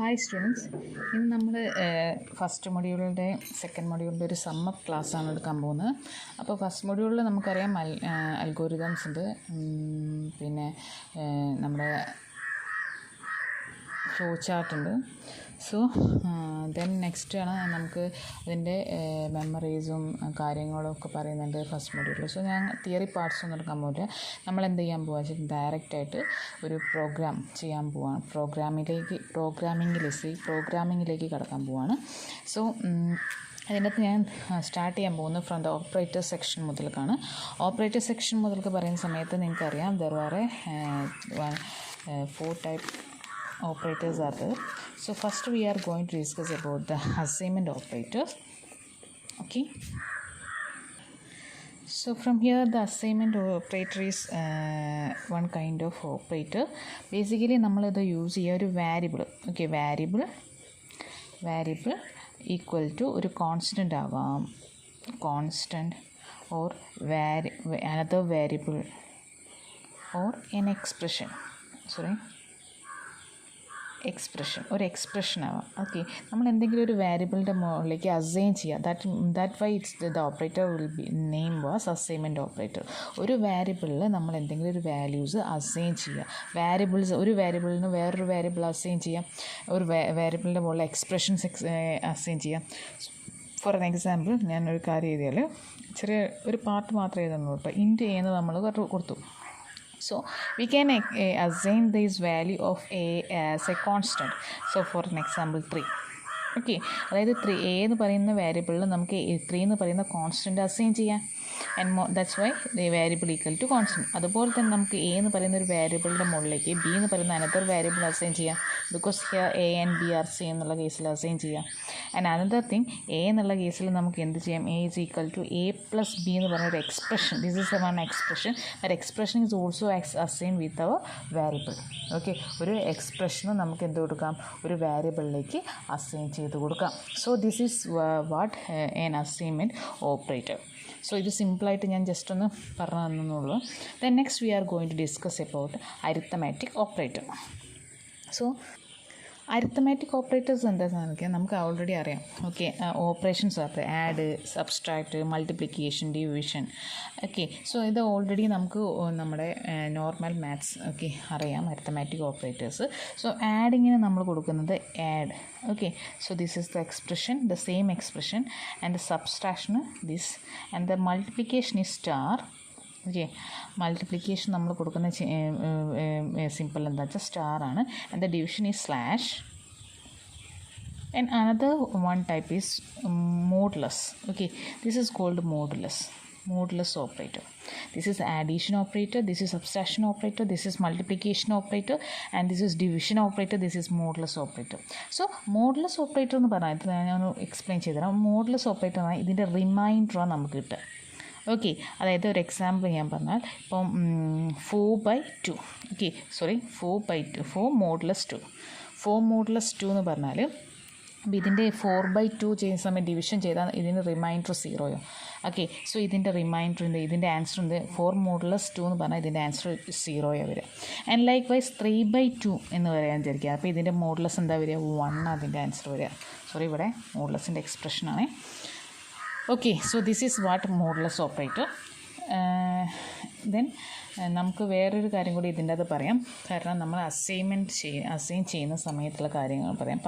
Hi students, ഇന്ന് നമ്മൾ first മൊഡ്യൂളിൻ്റെ second മൊഡ്യൂളിൻ്റെ ഒരു സമ്മപ്പ് ക്ലാസ്സാണ് എടുക്കാൻ പോകുന്നത്. അപ്പോൾ ഫസ്റ്റ് മൊഡ്യൂളിൽ നമുക്കറിയാം അൽഗോരിതംസ് ഉണ്ട്, പിന്നെ നമ്മുടെ ഫ്ലോ ചാർട്ടുണ്ട്. സോ ദെൻ നെക്സ്റ്റ് ആണ് നമുക്ക് അതിൻ്റെ മെമ്മറീസും കാര്യങ്ങളും ഒക്കെ പറയുന്നുണ്ട് ഫസ്റ്റ് മൊഡ്യൂളിൽ. സോ ഞാൻ തിയറി പാർട്സ് ഒന്നും എടുക്കാൻ പോകില്ല. നമ്മൾ എന്ത് ചെയ്യാൻ പോകാൻ വെച്ചാൽ ഡയറക്റ്റായിട്ട് ഒരു പ്രോഗ്രാം ചെയ്യാൻ പോവാണ്. പ്രോഗ്രാമിങ്ങിലേക്ക് കടക്കാൻ പോവാണ്. സോ അതിനകത്ത് ഞാൻ സ്റ്റാർട്ട് ചെയ്യാൻ പോകുന്നത് ഫ്രം ദ ഓപ്പറേറ്റർ സെക്ഷൻ മുതൽക്കാണ്. ഓപ്പറേറ്റർ സെക്ഷൻ മുതൽക്ക് പറയുന്ന സമയത്ത് നിങ്ങൾക്കറിയാം there are 4 type operators are there. So first we are going to discuss about the assignment operators. Okay, so from here the assignment operator is one kind of operator. Basically നമ്മൾ ഇത് use ചെയ്യുക ഒരു variable. Okay, variable equal to ഒരു constant ആവാം, constant or another variable or an expression. ഒരു expression ആവാം. Okay, നമ്മൾ എന്തെങ്കിലും ഒരു വാരിയബിളിൻ്റെ മുകളിലേക്ക് അസൈൻ ചെയ്യുക. That why the operator will be name was assignment operator. ഒരു വാരിയബിളിൽ നമ്മൾ എന്തെങ്കിലും ഒരു വാല്യൂസ് അസൈൻ ചെയ്യുക. ഒരു വാരിയബിളിൽ നിന്ന് വേറൊരു വാരിയബിൾ അസൈൻ ചെയ്യാം, ഒരു വാരിയബിളിൻ്റെ മുകളിൽ എക്സ്പ്രഷൻസ് അസൈൻ ചെയ്യാം. ഫോർ എൻ എക്സാമ്പിൾ ഞാനൊരു കാര്യം എഴുതിയാൽ ചെറിയ ഒരു പാർട്ട് മാത്രമേ എഴുതുന്നുള്ളൂ കേട്ടോ. ഇൻറ്റ് എന്ന് നമ്മൾ കൊടുത്തു. So we can assign this value of a as a constant. So for an example 3. Okay, അതായത് 3 a എന്ന് പറയുന്ന വാരിയബിളിൽ നമുക്ക് 3 എന്ന് പറയുന്ന കോൺസ്റ്റൻ്റ് അസൈൻ ചെയ്യാം. And that's why the variable equal to constant. അതുപോലെ തന്നെ നമുക്ക് a എന്ന് പറയുന്ന ഒരു വാരിയബിളിൻ്റെ മുകളിലേക്ക് b എന്ന് പറയുന്ന അനദർ വാരിയബിൾ അസൈൻ ചെയ്യാം. Because here a and b are same എന്നുള്ള കേസിൽ അസൈൻ ചെയ്യാം. ആൻഡ് അനദർ തിങ്, a എന്നുള്ള കേസിൽ നമുക്ക് എന്ത് ചെയ്യാം, a is equal to a plus b എന്ന് പറഞ്ഞ ഒരു expression. This is one expression. That expression is also assign with our variable. Okay, ഒരു എക്സ്പ്രഷന് നമുക്ക് എന്ത് കൊടുക്കാം, ഒരു വാരിയബിളിലേക്ക് അസൈൻ ചെയ്ത് കൊടുക്കാം. So this is what an assignment operator. So ഇത് സിമ്പിളായിട്ട് ഞാൻ ജസ്റ്റ് ഒന്ന് പറഞ്ഞു തന്നുള്ളൂ. Then next we are going to discuss about arithmetic operator. So arithmetic operators എന്താണെന്ന് നോക്കിയാൽ നമുക്ക് ഓൾറെഡി അറിയാം. ഓക്കെ, ഓപ്പറേഷൻസ് ആണ് add, subtract, multiplication, division. Okay, so ഇത് ഓൾറെഡി നമുക്ക് നമ്മുടെ നോർമൽ മാത്സ് ഓക്കെ അറിയാം അരിത്തമാറ്റിക് ഓപ്പറേറ്റേഴ്സ്. സോ ആഡിങ്ങിന് നമ്മൾ കൊടുക്കുന്നത് add. Okay, so this is the expression, the same expression. And the subtraction this, and the multiplication is star. Okay, multiplication നമ്മൾ കൊടുക്കുന്ന simple എന്താ വെച്ചാൽ സ്റ്റാർ ആണ്. And the division is slash. And another one type is modulus. Okay, this is called modulus operator. This is addition operator, this is subtraction operator, this is multiplication operator, and this is division operator, this is modulus operator. So modulus operator എന്ന് പറഞ്ഞാൽ ഇത് ഞാൻ explain ചെയ്തുതരാം. Modulus operator ആണ് ഇതിൻ്റെ റിമൈൻഡറാണ് നമുക്ക് കിട്ടുക. Okay, അതായത് ഒരു എക്സാമ്പിൾ ഞാൻ പറഞ്ഞാൽ ഇപ്പം 4/2. Okay, 4 modulus 2. 4 മോഡുലസ് 2 എന്ന് പറഞ്ഞാൽ അപ്പോൾ ഇതിൻ്റെ 4/2 ചെയ്യുന്ന സമയം ഡിവിഷൻ ചെയ്താൽ ഇതിന് റിമൈൻഡർ 0. ഓക്കെ, സോ ഇതിൻ്റെ റിമൈൻഡർ ഇതിൻ്റെ ആൻസർ ഉണ്ട് 4 മോഡുലസ് 2 എന്ന് പറഞ്ഞാൽ ഇതിൻ്റെ ആൻസർ 0 വരിക. ആൻഡ് ലൈക്ക് വൈസ് 3/2 എന്ന് പറയാൻ വിചാരിക്കുക. അപ്പോൾ ഇതിൻ്റെ മോഡുലസ് എന്താ വരിക, 1 അതിൻ്റെ ആൻസർ വരിക. ഇവിടെ മോഡുലസിൻ്റെ എക്സ്പ്രഷനാണ്. Okay, so this is what modulus operator. Then നമുക്ക് വേറൊരു കാര്യം കൂടി ഇതിൻ്റെ അത് പറയാം. കാരണം നമ്മൾ അസൈൻ ചെയ്യുന്ന സമയത്തുള്ള കാര്യങ്ങൾ പറയാം.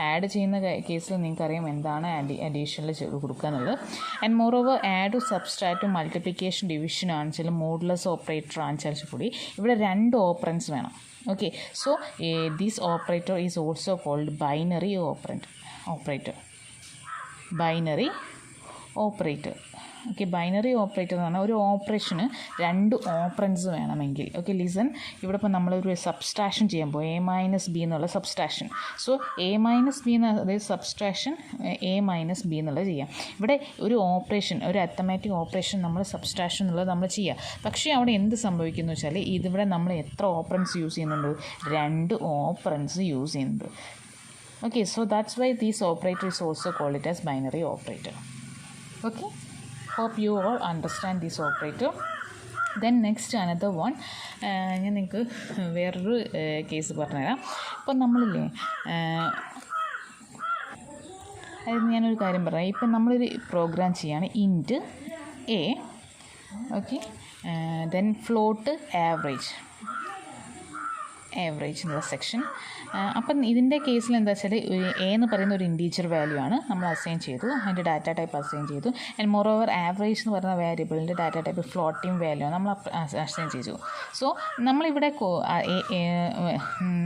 ആഡ് ചെയ്യുന്ന കേസിൽ നിങ്ങൾക്കറിയാം എന്താണ് അഡീഷനിൽ കൊടുക്കുക എന്നുള്ളത്. And more over add, subtract, multiplication, division ആണെച്ചാലും മോഡുലസ് ഓപ്പറേറ്റർ ആണെച്ചാലും കൂടി ഇവിടെ 2 ഓപ്പറൻസ് വേണം. Okay, so this operator is also called binary operator. Okay, binary operator എന്ന് പറഞ്ഞാൽ ഒരു ഓപ്പറേഷന് 2 ഓപ്പറൻസ് വേണമെങ്കിൽ. ഓക്കെ, ലിസൺ, ഇവിടെ ഇപ്പോൾ നമ്മളൊരു സബ്സ്ട്രാക്ഷൻ ചെയ്യാൻ പോകും, a-b എന്നുള്ള സബ്സ്ട്രാക്ഷൻ. സോ a-b അതായത് സബ്സ്ട്രാക്ഷൻ a-b എന്നുള്ളത് ചെയ്യാം. ഇവിടെ ഒരു അരിത്തമാറ്റിക് ഓപ്പറേഷൻ നമ്മൾ സബ്സ്ട്രാക്ഷൻ എന്നുള്ളത് നമ്മൾ ചെയ്യുക. പക്ഷേ അവിടെ എന്ത് സംഭവിക്കുന്നു വെച്ചാൽ ഇതിവിടെ നമ്മൾ എത്ര ഓപ്പറൻസ് യൂസ് ചെയ്യുന്നുണ്ട്, 2 ഓപ്പറൻസ് യൂസ് ചെയ്യുന്നുണ്ട്. Okay, so that's why this operator is also called it as binary operator. Okay, hope you all understand this operator. Then next another one, ഞാൻ നിങ്ങൾക്ക് വേറൊരു കേസ് പറഞ്ഞുതരാം. ഇപ്പം നമ്മളില്ലേ, അതായത് ഞാനൊരു കാര്യം പറയാം. ഇപ്പം നമ്മളൊരു പ്രോഗ്രാം ചെയ്യാണ് int a, okay, then float average എന്നുള്ള സെക്ഷൻ. അപ്പം ഇതിൻ്റെ കേസിൽ എന്താ വെച്ചാൽ എ എന്ന് പറയുന്ന ഒരു ഇൻറ്റീജർ വാല്യൂ ആണ് നമ്മൾ അസൈൻ ചെയ്തു, അതിൻ്റെ ഡാറ്റ ടൈപ്പ് അസൈൻ ചെയ്തു. ആൻഡ് മോർ ഓവർ ആവറേജ് എന്ന് പറയുന്ന വേരിയബിളിൻ്റെ ഡാറ്റ ടൈപ്പ് ഫ്ലോട്ടിംഗ് വാല്യൂ ആണ് നമ്മൾ അസൈൻ ചെയ്തു. സോ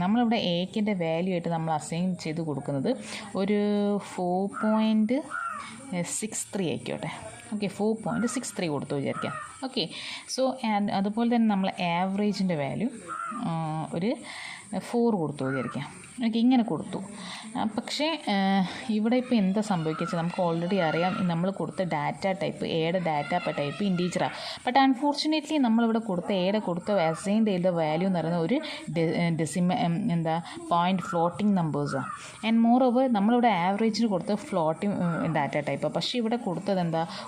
നമ്മളിവിടെ എക്കിൻ്റെ വാല്യൂ ആയിട്ട് നമ്മൾ അസൈൻ ചെയ്ത് കൊടുക്കുന്നത് ഒരു 4.63 ആയിക്കോട്ടെ. ഓക്കെ, 4.63 കൊടുത്തു വിചാരിക്കാം. ഓക്കെ, സോ അതുപോലെ തന്നെ നമ്മൾ ആവറേജിൻ്റെ വാല്യൂ ഒരു 4 കൊടുത്തു വിചാരിക്കാം. ഓക്കെ, ഇങ്ങനെ കൊടുത്തു. പക്ഷേ ഇവിടെ ഇപ്പോൾ എന്താ സംഭവിക്കുക, നമുക്ക് ഓൾറെഡി അറിയാം നമ്മൾ കൊടുത്ത ഡാറ്റ ടൈപ്പ് എയുടെ ഡാറ്റ ടൈപ്പ് ഇൻറ്റീജറാണ്. ബട്ട് അൺഫോർച്ചുനേറ്റ്ലി നമ്മളിവിടെ കൊടുത്ത എയുടെ അസൈൻ ചെയ്ത വാല്യൂ എന്ന് പറയുന്ന ഒരു പോയിൻറ്റ് ഫ്ലോട്ടിംഗ് നമ്പേഴ്സാണ്. ആൻഡ് മോർ ഓവർ നമ്മളിവിടെ ആവറേജിന് കൊടുത്ത ഫ്ലോട്ടിംഗ് ഡാറ്റ ടൈപ്പാണ്. പക്ഷേ ഇവിടെ കൊടുത്തത്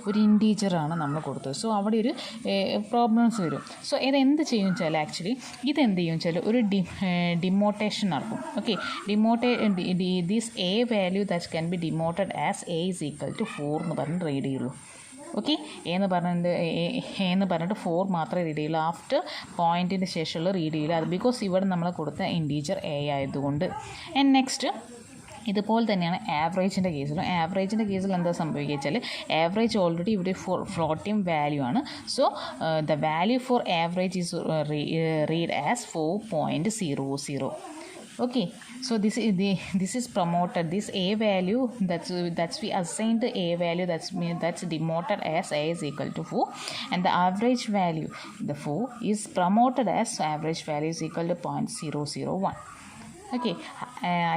ഒരു ഇൻറ്റീജറാണ് നമ്മൾ കൊടുത്തത്. സോ അവിടെ ഒരു പ്രോബ്ലംസ് വരും. സോ ഇതെന്ത് ചെയ്യും വെച്ചാൽ ആക്ച്വലി ഇതെന്ത് ചെയ്യും വെച്ചാൽ ഒരു ഡിമോട്ടേഷൻ നടക്കും. Okay, this a value that can be demoted as a is equal to 4 എന്ന് പറഞ്ഞ് റീഡ് ചെയ്യുള്ളൂ. ഓക്കെ, എന്ന് പറഞ്ഞിട്ട് 4 മാത്രമേ റീഡ് ചെയ്യുള്ളൂ. ആഫ്റ്റർ പോയിൻറ്റിന് ശേഷമുള്ള റീഡ് ചെയ്യില്ല. അത് ബിക്കോസ് ഇവിടെ നമ്മൾ കൊടുത്ത ഇൻറ്റീജർ എ ആയതുകൊണ്ട്. ആൻഡ് നെക്സ്റ്റ് ഇതുപോലെ തന്നെയാണ് ആവറേജിൻ്റെ കേസിൽ എന്താ സംഭവിക്കുക വെച്ചാൽ ആവറേജ് ഓൾറെഡി ഇവിടെ ഫ്ലോട്ടിംഗ് വാല്യൂ ആണ്. So the value for average is read as 4.00. Okay, so this is promoted, this a value that's we assigned the a value that's demoted as a is equal to 4, and the average value, the 4 is promoted as average value is equal to 0.001. Okay,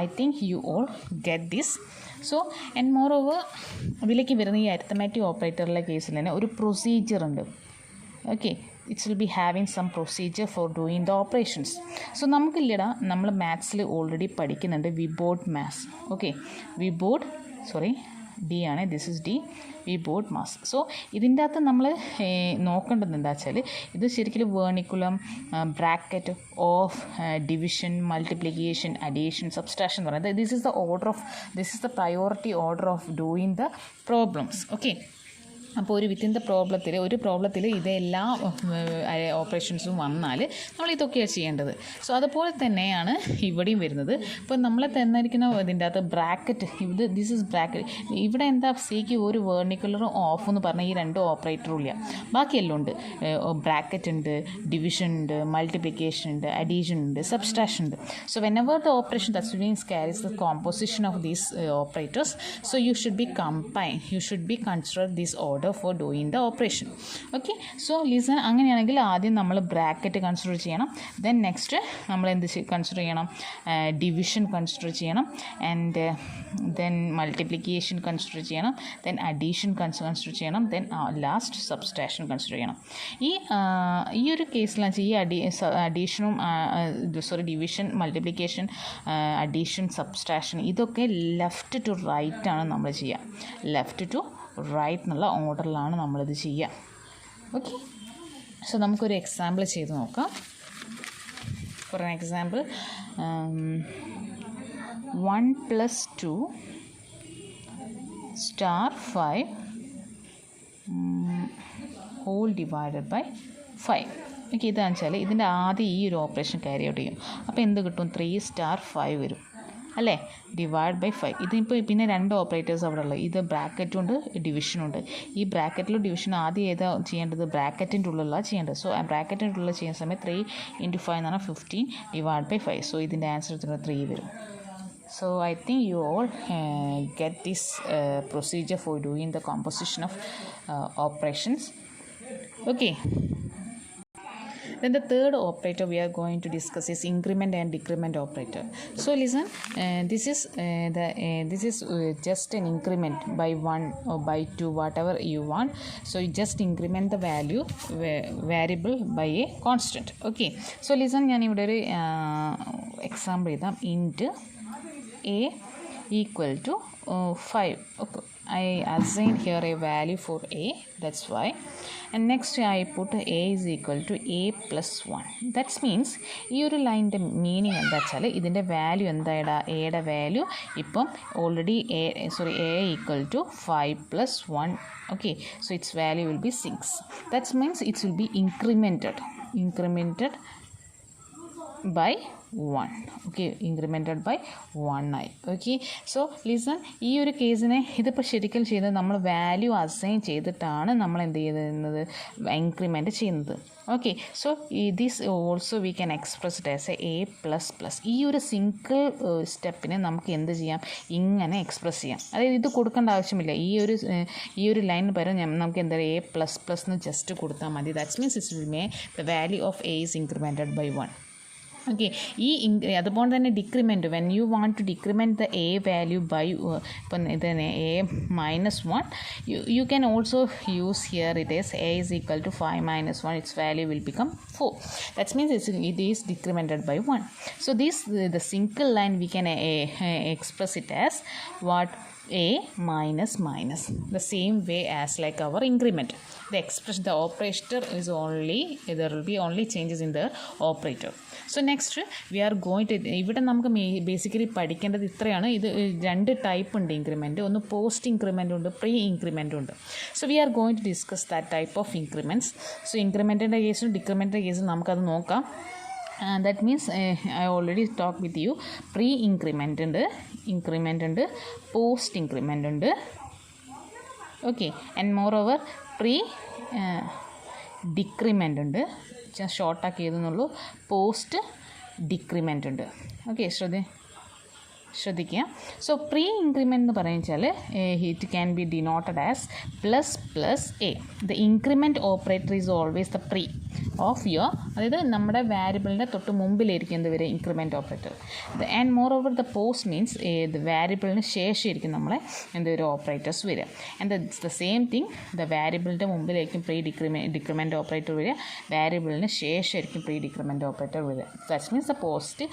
I think you all get this. So and moreover ഇതിലേക്ക് വരുന്ന ഈ arithmetic ഓപ്പറേറ്ററിലെ കേസിൽ തന്നെ ഒരു procedure ഉണ്ട്. Okay, it's will be having some procedure for doing the operations. So നമുക്കില്ലടാ, നമ്മൾ മാത്സിൽ ഓൾറെഡി പഠിക്കുന്നുണ്ട് വിബോർഡ് മാത്സ്. ഓക്കെ, ഡി ആണ്, this is D, BODMAS. സോ ഇതിൻ്റെ അകത്ത് നമ്മൾ നോക്കേണ്ടത് എന്താ വെച്ചാൽ ഇത് ശരിക്കും vinculum, bracket, of, division, multiplication, addition, subtraction എന്ന് പറയുന്നത് this is the priority order of doing the problems. Okay, അപ്പോൾ ഒരു പ്രോബ്ലത്തിൽ ഇതെല്ലാ ഓപ്പറേഷൻസും വന്നാൽ നമ്മൾ ഇതൊക്കെയാണ് ചെയ്യേണ്ടത്. സോ അതുപോലെ തന്നെയാണ് ഇവിടെയും വരുന്നത്. ഇപ്പോൾ നമ്മൾ തന്നിരിക്കുന്ന ഇതിൻ്റെ അകത്ത് ബ്രാക്കറ്റ്, ദിസ് ഇസ് ബ്രാക്കറ്റ്. ഇവിടെ എന്താ സിക്ക് ഒരു വേർണിക്കുലറും ഓഫ് എന്ന് പറഞ്ഞാൽ ഈ 2 ഓപ്പറേറ്ററും ഇല്ല, ബാക്കിയെല്ലാം ഉണ്ട്. ബ്രാക്കറ്റ് ഉണ്ട്, ഡിവിഷൻ ഉണ്ട്, മൾട്ടിപ്ലിക്കേഷൻ ഉണ്ട്, അഡീഷൻ ഉണ്ട്, സബ്സ്ട്രാക്ഷൻ ഉണ്ട്. So whenever the operation that means carries the composition of these operators, so you should be consider this order for doing the operation. Okay, so listen, അങ്ങനെയാണെങ്കിൽ ആദ്യം നമ്മൾ bracket consider ചെയ്യണം. Then next നമ്മൾ എന്ത് consider ചെയ്യണം, division consider ചെയ്യണം. And then multiplication consider ചെയ്യണം. Then addition consider ചെയ്യണം. ദെൻ ലാസ്റ്റ് സബ്സ്ട്രാക്ഷൻ കൺസിഡർ ചെയ്യണം. ഈ ഒരു കേസിലാണ് ഈ ഡിവിഷൻ, മൾട്ടിപ്ലിക്കേഷൻ, അഡീഷൻ, സബ്സ്ട്രാക്ഷൻ ഇതൊക്കെ ലെഫ്റ്റ് ടു റൈറ്റ് ആണ് നമ്മൾ ചെയ്യുക. ലെഫ്റ്റ് ടു റൈറ്റ് എന്നുള്ള ഓർഡറിലാണ് നമ്മളിത് ചെയ്യുക. ഓക്കെ, സോ നമുക്കൊരു എക്സാമ്പിൾ ചെയ്ത് നോക്കാം. For an example, 1 + 2 * 5 whole divided by 5. ഓക്കെ, ഇതാണെന്ന് വെച്ചാൽ ഇതിൻ്റെ ആദ്യം ഈ ഒരു ഓപ്പറേഷൻ ക്യാരി ഔട്ട് ചെയ്യും. അപ്പോൾ എന്ത് കിട്ടും, 3 * 5 വരും അല്ലേ, ഡിവൈഡ് ബൈ 5. ഇതിപ്പോൾ പിന്നെ 2 ഓപ്പറേറ്റേഴ്സ് അവിടെ ഉള്ളത്, ഇത് ബ്രാക്കറ്റും ഉണ്ട്, ഡിവിഷനുണ്ട്. ഈ ബ്രാക്കറ്റിലും ഡിവിഷനും ആദ്യം ഏതാ ചെയ്യേണ്ടത്, ബ്രാക്കറ്റിൻ്റെ ഉള്ളിലാണ് ചെയ്യേണ്ടത്. സോ ആ ബ്രാക്കറ്റിൻ്റെ ഉള്ളിൽ ചെയ്യുന്ന സമയത്ത് 3 × 5 എന്ന് പറഞ്ഞാൽ 15 ഡിവൈഡ് ബൈ 5. സോ ഇതിൻ്റെ ആൻസർ 3 വരും. So I think you all get this procedure for doing the composition of operations. Okay. Then the third operator we are going to discuss is increment and decrement operator. So listen, this is just an increment by 1 or by 2, whatever you want. So you just increment the value variable by a constant. Okay, so listen, ഞാൻ ഇവിടെ ഒരു example എഴുതാം. int a equal to 5. Okay, I assign here a value for a, that's why. And next I put a is equal to a plus 1. That means ഈ ഒരു ലൈനിൻ്റെ meaning എന്താ വെച്ചാൽ ഇതിൻ്റെ വാല്യൂ എന്താ, എയുടെ വാല്യൂ ഇപ്പം already a equal to 5 plus 1. Okay, so its value will be 6. That means it will be incremented by 1. Okay, incremented by 1i. Okay, so listen, ഈ ഒരു കേസിനെ ഇതിപ്പോൾ ശരിക്കും ചെയ്തത് നമ്മൾ വാല്യൂ അസൈൻ ചെയ്തിട്ടാണ് നമ്മൾ എന്ത് ചെയ്യുന്നത്, ഇൻക്രിമെൻറ്റ് ചെയ്യുന്നത്. Okay, so this also we can express it as A plus plus. ഈ ഒരു സിംഗിൾ സ്റ്റെപ്പിനെ നമുക്ക് എന്ത് ചെയ്യാം, ഇങ്ങനെ എക്സ്പ്രസ് ചെയ്യാം. അതായത് ഇത് കൊടുക്കേണ്ട ആവശ്യമില്ല. ഈ ഒരു ലൈനിന് പകരം നമുക്ക് എന്താ എ പ്ലസ് പ്ലസ് എന്ന് ജസ്റ്റ് കൊടുത്താൽ മതി. That's means it will may the value of a is incremented by 1. Okay, അതുപോലെ തന്നെ decrement, when you want to decrement the a value by ഇപ്പം ഇത് തന്നെ a -1, you can also use here it is a is equal to 5 - 1, it's value will become 4. That means it is decremented by 1. So the single line we can express it as what, a minus minus, the same way as like our increment. The operator is only, there will be only changes in the operator. So next we are going to, ഇവിടെ നമുക്ക് basically പഠിക്കേണ്ടത് ഇത്രയാണ്. ഇത് 2 type ഉണ്ട് increment. ഒന്ന് post increment ഉണ്ട്, pre increment ഉണ്ട്. So we are going to discuss that type of increments. So ഇൻക്രിമെൻറ്റിൻ്റെ കേസും ഡിക്രിമെൻറ്റിൻ്റെ കേസും നമുക്കത് നോക്കാം. That means I already talked with you. Pre increment ഉണ്ട്, ഇൻക്രിമെൻ്റ് ഉണ്ട്, പോസ്റ്റ് ഇൻക്രിമെൻ്റ് ഉണ്ട്. Okay, and more over pre decrement ഉണ്ട്, ഷോർട്ടാക്കി എഴുതുന്നുള്ളൂ. പോസ്റ്റ് ഡിക്രിമെൻ്റ് ഉണ്ട്. ഓക്കെ, ശ്രദ്ധിക്കുക. സോ പ്രീ ഇൻക്രിമെൻ്റ് എന്ന് പറയുന്നത് it can be denoted as plus plus a. The increment operator is always the pre of your, അതായത് നമ്മുടെ വാരിയബിളിൻ്റെ തൊട്ട് മുമ്പിലായിരിക്കും എന്ത് വരെ increment operator. And more over the post means the വാരിയബിളിന് ശേഷമായിരിക്കും നമ്മളെ എന്തൊരു ഓപ്പറേറ്റേഴ്സ് വരിക. And the same thing, the വാരിയബിളിൻ്റെ മുമ്പിലായിരിക്കും പ്രീ ഡിക്രിമെൻറ്റ് ഓപ്പറേറ്റർ വരിക, വാരിയബിളിന് ശേഷമായിരിക്കും പ്രീ ഡിക്രിമെൻറ്റ് ഓപ്പറേറ്റർ വരിക. That means the post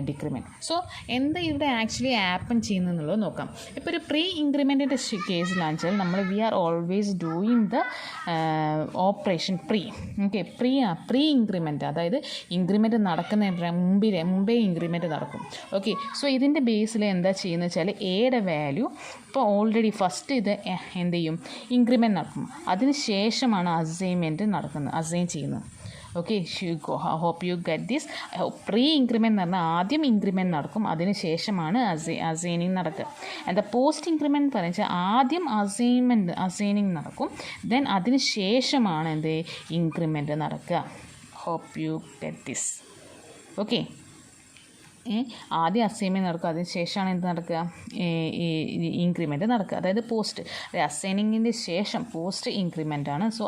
decrement. So എന്താ ഇവിടെ ആക്ച്വലി ആപ്പൻ ചെയ്യുന്നതെന്നുള്ളത് നോക്കാം. ഇപ്പോൾ ഒരു പ്രീ ഇൻക്രിമെൻറ്റിൻ്റെ കേസിലാണെന്ന് വെച്ചാൽ നമ്മൾ we are always doing the operation pre. Okay, pre increment, അതായത് ഇൻക്രിമെൻറ്റ് നടക്കുന്നതിന് മുമ്പേ ഇൻക്രിമെൻറ്റ് നടക്കും. ഓക്കെ, സോ ഇതിൻ്റെ ബേസിൽ എന്താ ചെയ്യുന്നത് വെച്ചാൽ എയുടെ വാല്യൂ ഇപ്പോൾ ഓൾറെഡി ഫസ്റ്റ് ഇത് എന്ത് ചെയ്യും, ഇൻക്രിമെൻറ്റ് നടക്കും. അതിന് ശേഷമാണ് അസൈൻ ചെയ്യുന്നത്. Okay, hope you get this. Pre increment എന്ന് പറഞ്ഞാൽ ആദ്യം ഇൻക്രിമെൻറ്റ് നടക്കും, അതിന് ശേഷമാണ് അസൈനിങ് നടക്കുക. ആൻഡ് ദ പോസ്റ്റ് ഇൻക്രിമെൻറ്റ് എന്ന് പറയുന്നത് ആദ്യം അസൈനിങ് നടക്കും, ദെൻ അതിന് ശേഷമാണ് എന്ത് ഇൻക്രിമെൻറ്റ് നടക്കുക. Hope you get this. Okay, ആദ്യം അസൈൻമെൻറ്റ് നടക്കുക, അതിന് ശേഷമാണ് എന്ത് നടക്കുക, ഇൻക്രിമെൻറ്റ് നടക്കുക. അതായത് പോസ്റ്റ് അസൈനിങ്ങിൻ്റെ ശേഷം പോസ്റ്റ് ഇൻക്രിമെൻ്റ് ആണ്. സോ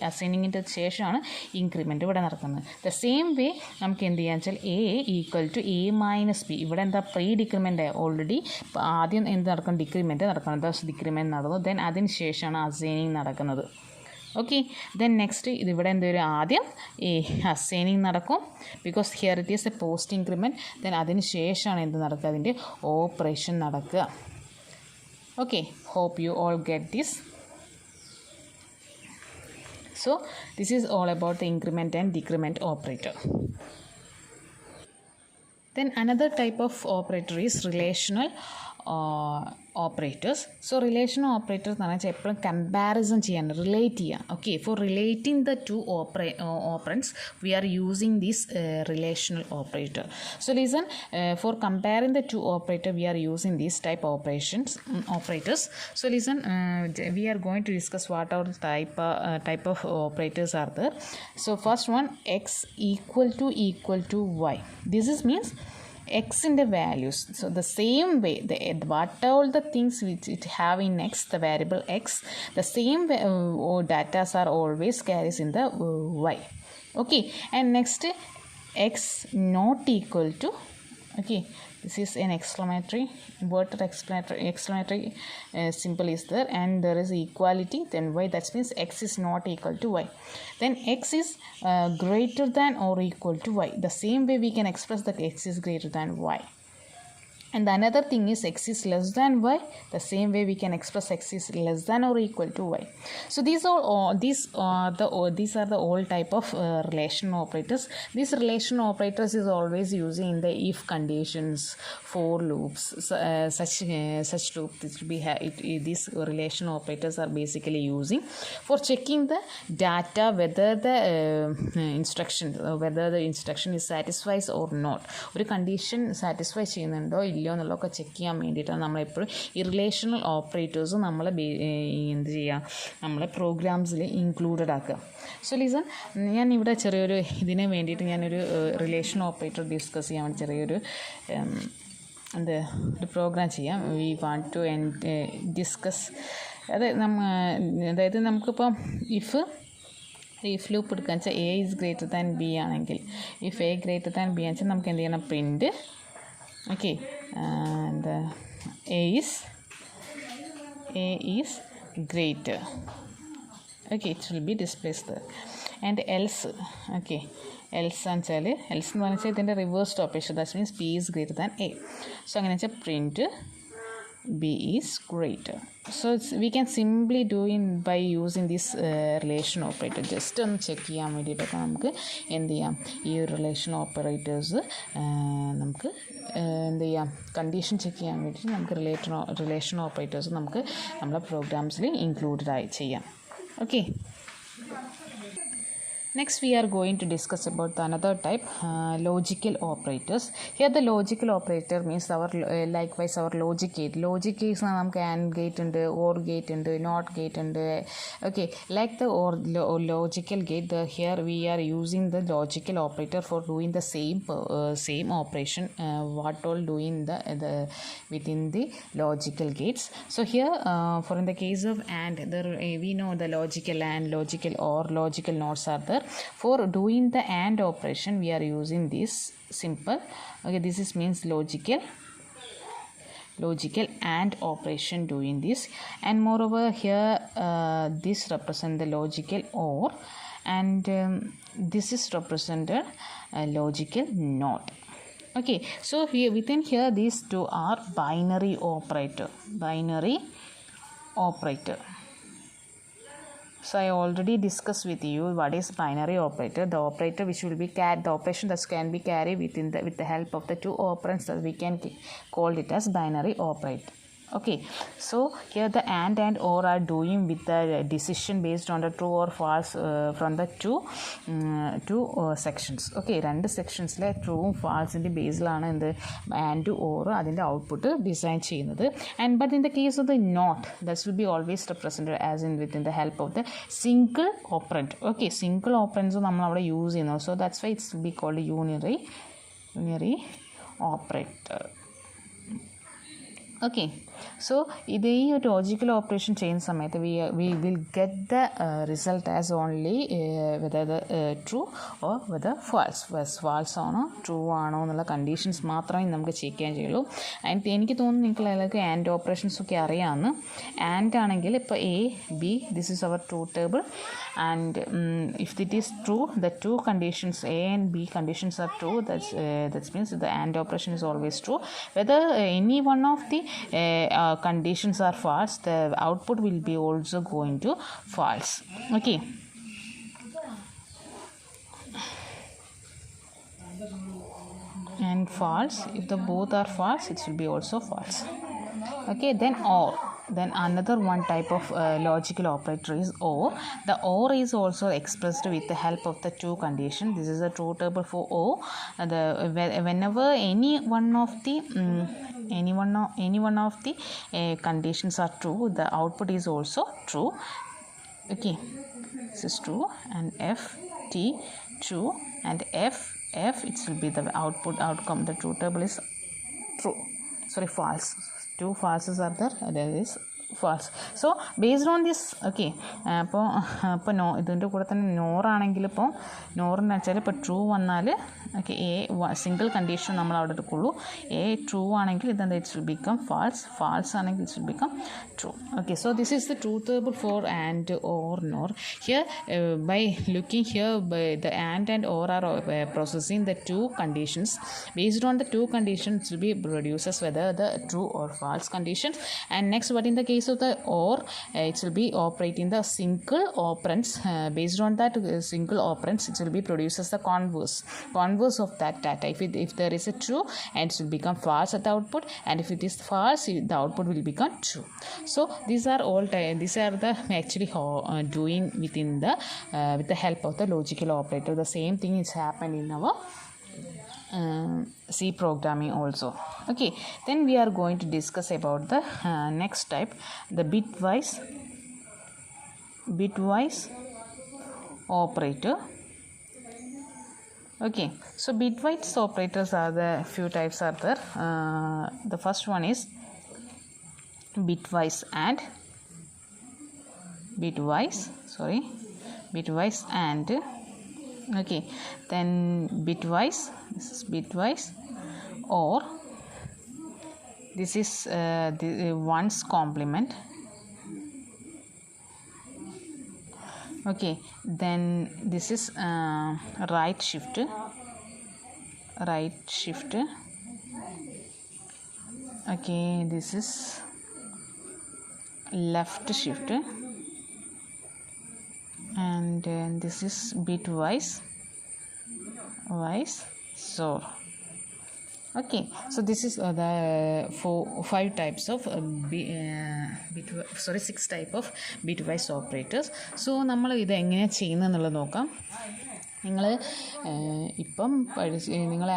അസൈനിങ്ങിൻ്റെ ശേഷമാണ് ഇൻക്രിമെൻറ്റ് ഇവിടെ നടക്കുന്നത്. ദ സെയിം വേ നമുക്ക് എന്ത് ചെയ്യാന്ന് വെച്ചാൽ a equal to a - b. ഇവിടെ എന്താ പ്രീ ഡിക്രിമെൻ്റ് ആൾറെഡി ആദ്യം എന്ത് നടക്കണം, ഡിക്രിമെൻറ്റ് നടക്കണം. ഡിക്രിമെൻറ്റ് നടന്നു, ദെൻ അതിന് ശേഷമാണ് അസൈനിങ് നടക്കുന്നത്. ഓക്കെ, ദെൻ നെക്സ്റ്റ് ഇതിവിടെ എന്തൊരു ആദ്യം ഈ അസൈനിങ് നടക്കും, because here it is a post increment. Then അതിന് ശേഷമാണ് എന്ത് നടക്കുക, അതിൻ്റെ ഓപ്പറേഷൻ നടക്കുക. Okay, hope you all get this. So this is all about the increment and decrement operator. Then another type of operator is relational operators. So relational operators എന്ന് പറഞ്ഞാൽ എപ്പോഴും comparison ചെയ്യാൻ, റിലേറ്റ് ചെയ്യാം. Okay, for relating the two operands we are using this relational operator. So listen, for comparing the two operator we are using these type operators. So listen, we are going to discuss what are type of operators are there. So first one, x equal to y. This is means x in the values. So the same way, what all the things which it have in x, the variable x, the same way, data are always carries in the y. Okay, and next x not equal to, okay, this is an exclamatory inverted exclamatory symbol is there, and there is equality, then y, that means x is not equal to y. Then x is greater than or equal to y. The same way we can express that x is greater than y. And the another thing is x is less than y. The same way we can express x is less than or equal to y. So these are the all type of relational operators. These relational operators is always using in the if conditions, for loops, such loop. This will be these relational operators are basically using for checking the data whether the whether the instruction is satisfies or not. ഒരു condition satisfy ചെയ്യുന്നുണ്ടോ ഇല്ലയോ എന്നുള്ളതൊക്കെ check ചെയ്യാൻ വേണ്ടിയിട്ടാണ് നമ്മളെപ്പോഴും ഈ relational operators നമ്മളെ എന്ത് ചെയ്യുക നമ്മളെ പ്രോഗ്രാംസിൽ ഇൻക്ലൂഡഡ് ആക്കുക. സോ ലിസൺ, ഞാൻ ഇവിടെ ചെറിയൊരു ഇതിന് വേണ്ടിയിട്ട് ഞാനൊരു റിലേഷൻ ഓപ്പറേറ്റർ ഡിസ്കസ് ചെയ്യാൻ വേണ്ടി ചെറിയൊരു ഒരു പ്രോഗ്രാം ചെയ്യാം. വി വാണ്ട് ടു ഡിസ്കസ് അതായത് നമുക്കിപ്പോൾ ഇഫ് ലൂപ്പ് എടുക്കുക വെച്ചാൽ a is greater than b ആണെങ്കിൽ, if a greater than b ആണെന്ന് വെച്ചാൽ നമുക്ക് എന്ത് ചെയ്യണം, print okay a is greater, okay it will be displaced. And else else എന്ന് പറഞ്ഞാൽ ഇതിൻ്റെ reversed operation, that means b is greater than a. So അങ്ങനെ വെച്ചാൽ print b is greater. So we can simply do in by using this relation operator. Just ഒന്ന് check ചെയ്യാൻ വേണ്ടിയിട്ടൊക്കെ നമുക്ക് എന്ത് ചെയ്യാം, ഈ റിലേഷൻ ഓപ്പറേറ്റേഴ്സ് നമുക്ക് എന്ത് ചെയ്യാം, കണ്ടീഷൻ ചെക്ക് ചെയ്യാൻ വേണ്ടിയിട്ട് നമുക്ക് റിലേഷൻ ഓപ്പറേറ്റേഴ്സ് നമുക്ക് നമ്മളെ പ്രോഗ്രാംസിൽ ഇൻക്ലൂഡഡ് ആയി ചെയ്യാം. Okay, next we are going to discuss about the another type, logical operators. Here the logical operator means our likewise our logic gate. Logic gates നമുക്ക് AND gate ഉണ്ട്, OR gate ഉണ്ട്, NOT gate ഉണ്ട്. Okay, like the logical gate, here we are using the logical operator for doing the same operation what all doing the within the logical gates. So here for in the case of AND, we know the logical AND, logical OR, logical NOTs are there. For doing the AND operation we are using this simple, okay, this is means logical AND operation doing this. And moreover here this represent the logical OR, and this is represented logical NOT. Okay, so here within here these two are binary operator. So I already discussed with you what is binary operator. The operator which will be the operation that can be carried with the help of the two operands, that we can call it as binary operator. Okay, so here the AND and OR are doing with the decision based on the true or false from the two sections. Okay, രണ്ട് സെക്ഷൻസിലെ ട്രൂവും ഫാൾസിൻ്റെ ബേസിലാണ് എന്ത് AND OR അതിൻ്റെ output design ചെയ്യുന്നത്. And but in the case of the not, that will be always represented as in with in the help of the single operand. Okay, single operands നമ്മൾ അവിടെ use ചെയ്യുന്നു. So that's why it's be called unary operator. Okay, so ഇത് ഈ ഒരു logical operation ചെയ്യുന്ന സമയത്ത് we will get the result as only whether the true or whether false ആണോ true ആണോ എന്നുള്ള കണ്ടീഷൻസ് മാത്രമേ നമുക്ക് ചെക്ക് ചെയ്യാൻ ചെയ്യുള്ളൂ. ആൻഡ് എനിക്ക് തോന്നുന്നു നിങ്ങൾക്ക് എല്ലാവർക്കും ആൻഡ് ഓപ്പറേഷൻസ് ഒക്കെ അറിയാമെന്ന്. ആൻഡ് ആണെങ്കിൽ ഇപ്പോൾ a b, this is our true table, and if it is true, the two conditions A and B conditions are true, that means the AND operation is always true. Whether any one of the conditions are false, the output will be also going to false. Okay, and false, if the both are false, it will be also false. Okay, then another one type of logical operator is OR. The OR is also expressed with the help of the two conditions. This is a true table for O. Whenever any one of the conditions are true, the output is also true. Okay, this is true, and F T true, and F it will be the outcome. The true table is true. Sorry, false. Two falses are there, and there is false. So based on this okay. അപ്പോൾ no ഇതിൻ്റെ കൂടെ തന്നെ നോറാണെങ്കിൽ ഇപ്പോൾ നോറെന്ന് വെച്ചാൽ ഇപ്പോൾ true വന്നാൽ okay A single condition നമ്മൾ അവിടെ എടുക്കുള്ളൂ. എ ട്രൂ ആണെങ്കിൽ ഇതെന്താ ഇറ്റ് വിൽ ബിക്കം ഫാൾസ് ആണെങ്കിൽ it will become true. Okay, so this is the truth table for and or nor. Here by looking here the and or are processing the two conditions. Based on the two conditions will be produces whether the true or false conditions. And next, but in the case of the or it will be operating the single operands. Based on that single operands it will be produces the converse of that data. If there is a true, and it will become false at the output, and if it is false the output will become true. So these are the actually doing within the with the help of the logical operator. The same thing is happened in our C programming also. Okay, then we are going to discuss about the next type, the bitwise operator. Okay, so bitwise operators are the few types are there. The first one is bitwise and okay, then bitwise, this is bitwise, or this is the ones complement. Okay, then this is right shift. Okay, this is left shift, and this is bitwise XOR. Okay, so this is the 5 types of 6 type of bitwise operators. So നമ്മൾ ഇത് എങ്ങനെയാണ് ചെയ്യുന്നതെന്നുള്ളത് നോക്കാം. നിങ്ങൾ ഇപ്പം നിങ്ങൾ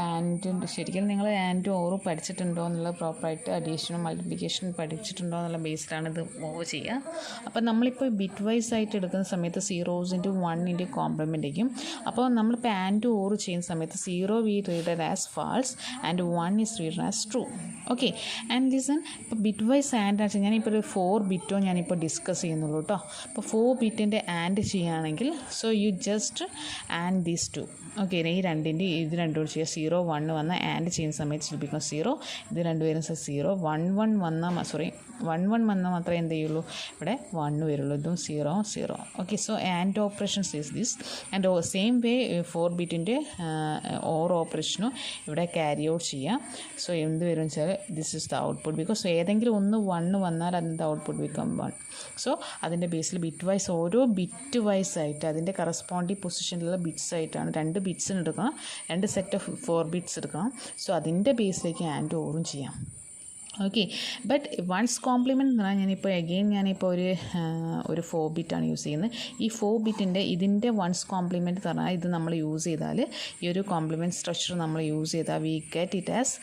ശരിക്കും നിങ്ങൾ and ഓറും പഠിച്ചിട്ടുണ്ടോ എന്നുള്ള പ്രോപ്പറായിട്ട് അഡീഷനും മൾട്ടിപ്ലിക്കേഷനും പഠിച്ചിട്ടുണ്ടോ എന്നുള്ള ബേസിലാണ് ഇത് മൂവ് ചെയ്യുക. അപ്പം നമ്മളിപ്പോൾ ബിറ്റ് വൈസ് ആയിട്ട് എടുക്കുന്ന സമയത്ത് 0s × 1 × കോംപ്ലിമെൻ്റ് ആയിരിക്കും. അപ്പോൾ നമ്മളിപ്പോൾ ആൻഡ് ഓർ ചെയ്യുന്ന സമയത്ത് 0 we readed as false and 1 is readed as true. Okay, and listen, ഇപ്പോൾ ബിറ്റ് വൈസ് ആൻഡ് വെച്ചാൽ ഞാനിപ്പോൾ ഒരു 4 ബിറ്റോ ഞാനിപ്പോൾ ഡിസ്കസ് ചെയ്യുന്നുള്ളൂ കേട്ടോ. അപ്പോൾ 4 ബിറ്റിൻ്റെ ആൻഡ് ചെയ്യുകയാണെങ്കിൽ so you just and these two. Okay, ഈ രണ്ടിൻ്റെ ഇത് രണ്ടും ചെയ്യുക. 0 1 വന്ന ആൻഡ് ചെയ്യുന്ന സമയത്ത് വിൽ ബിക്കം 0. ഇത് രണ്ടുപേരും 0 1 1 വന്നാൽ 1 1 വന്നാൽ മാത്രമേ എന്ത് ചെയ്യുള്ളൂ, ഇവിടെ 1 വരുള്ളൂ. ഇതും 0 0. Okay, so and operations is this. And same way 4 ബിറ്റിൻ്റെ ഓർ ഓപ്പറേഷനും ഇവിടെ ക്യാരി ഔട്ട് ചെയ്യാം. സോ എന്ത് വരും വെച്ചാൽ this is the output. Because ഏതെങ്കിലും ഒന്ന് 1 വന്നാൽ അതിൻ്റെ ഔട്ട്പുട്ട് ബിക്കം 1. സോ അതിൻ്റെ ബേസിൽ ബിറ്റ് വൈസ് ഓരോ ബിറ്റ് വൈസ് ആയിട്ട് അതിൻ്റെ കറസ്പോണ്ടിങ് പൊസിഷനിലുള്ള ബിറ്റ്സ് ആയിട്ടാണ് 2 ബിറ്റ്സിന് എടുക്കണം, 2 സെറ്റ് ഓഫ് 4 ബിറ്റ്സ് എടുക്കണം. സോ അതിൻ്റെ ബേസിലേക്ക് ആൻഡ് ഓറും ചെയ്യാം. ഓക്കെ, ബട്ട് വൺസ് കോംപ്ലിമെൻ്റ് എന്ന് പറഞ്ഞാൽ ഞാനിപ്പോൾ ഒരു 4 ബിറ്റാണ് യൂസ് ചെയ്യുന്നത്. ഈ 4 ബിറ്റിൻ്റെ ഇതിൻ്റെ വൺസ് കോംപ്ലിമെൻറ്റ് എന്ന് പറഞ്ഞാൽ ഇത് നമ്മൾ യൂസ് ചെയ്താൽ ഈ ഒരു കോംപ്ലിമെൻറ്റ് സ്ട്രക്ചർ നമ്മൾ യൂസ് ചെയ്താൽ വി ഗെറ്റ് ഇറ്റ് ആസ്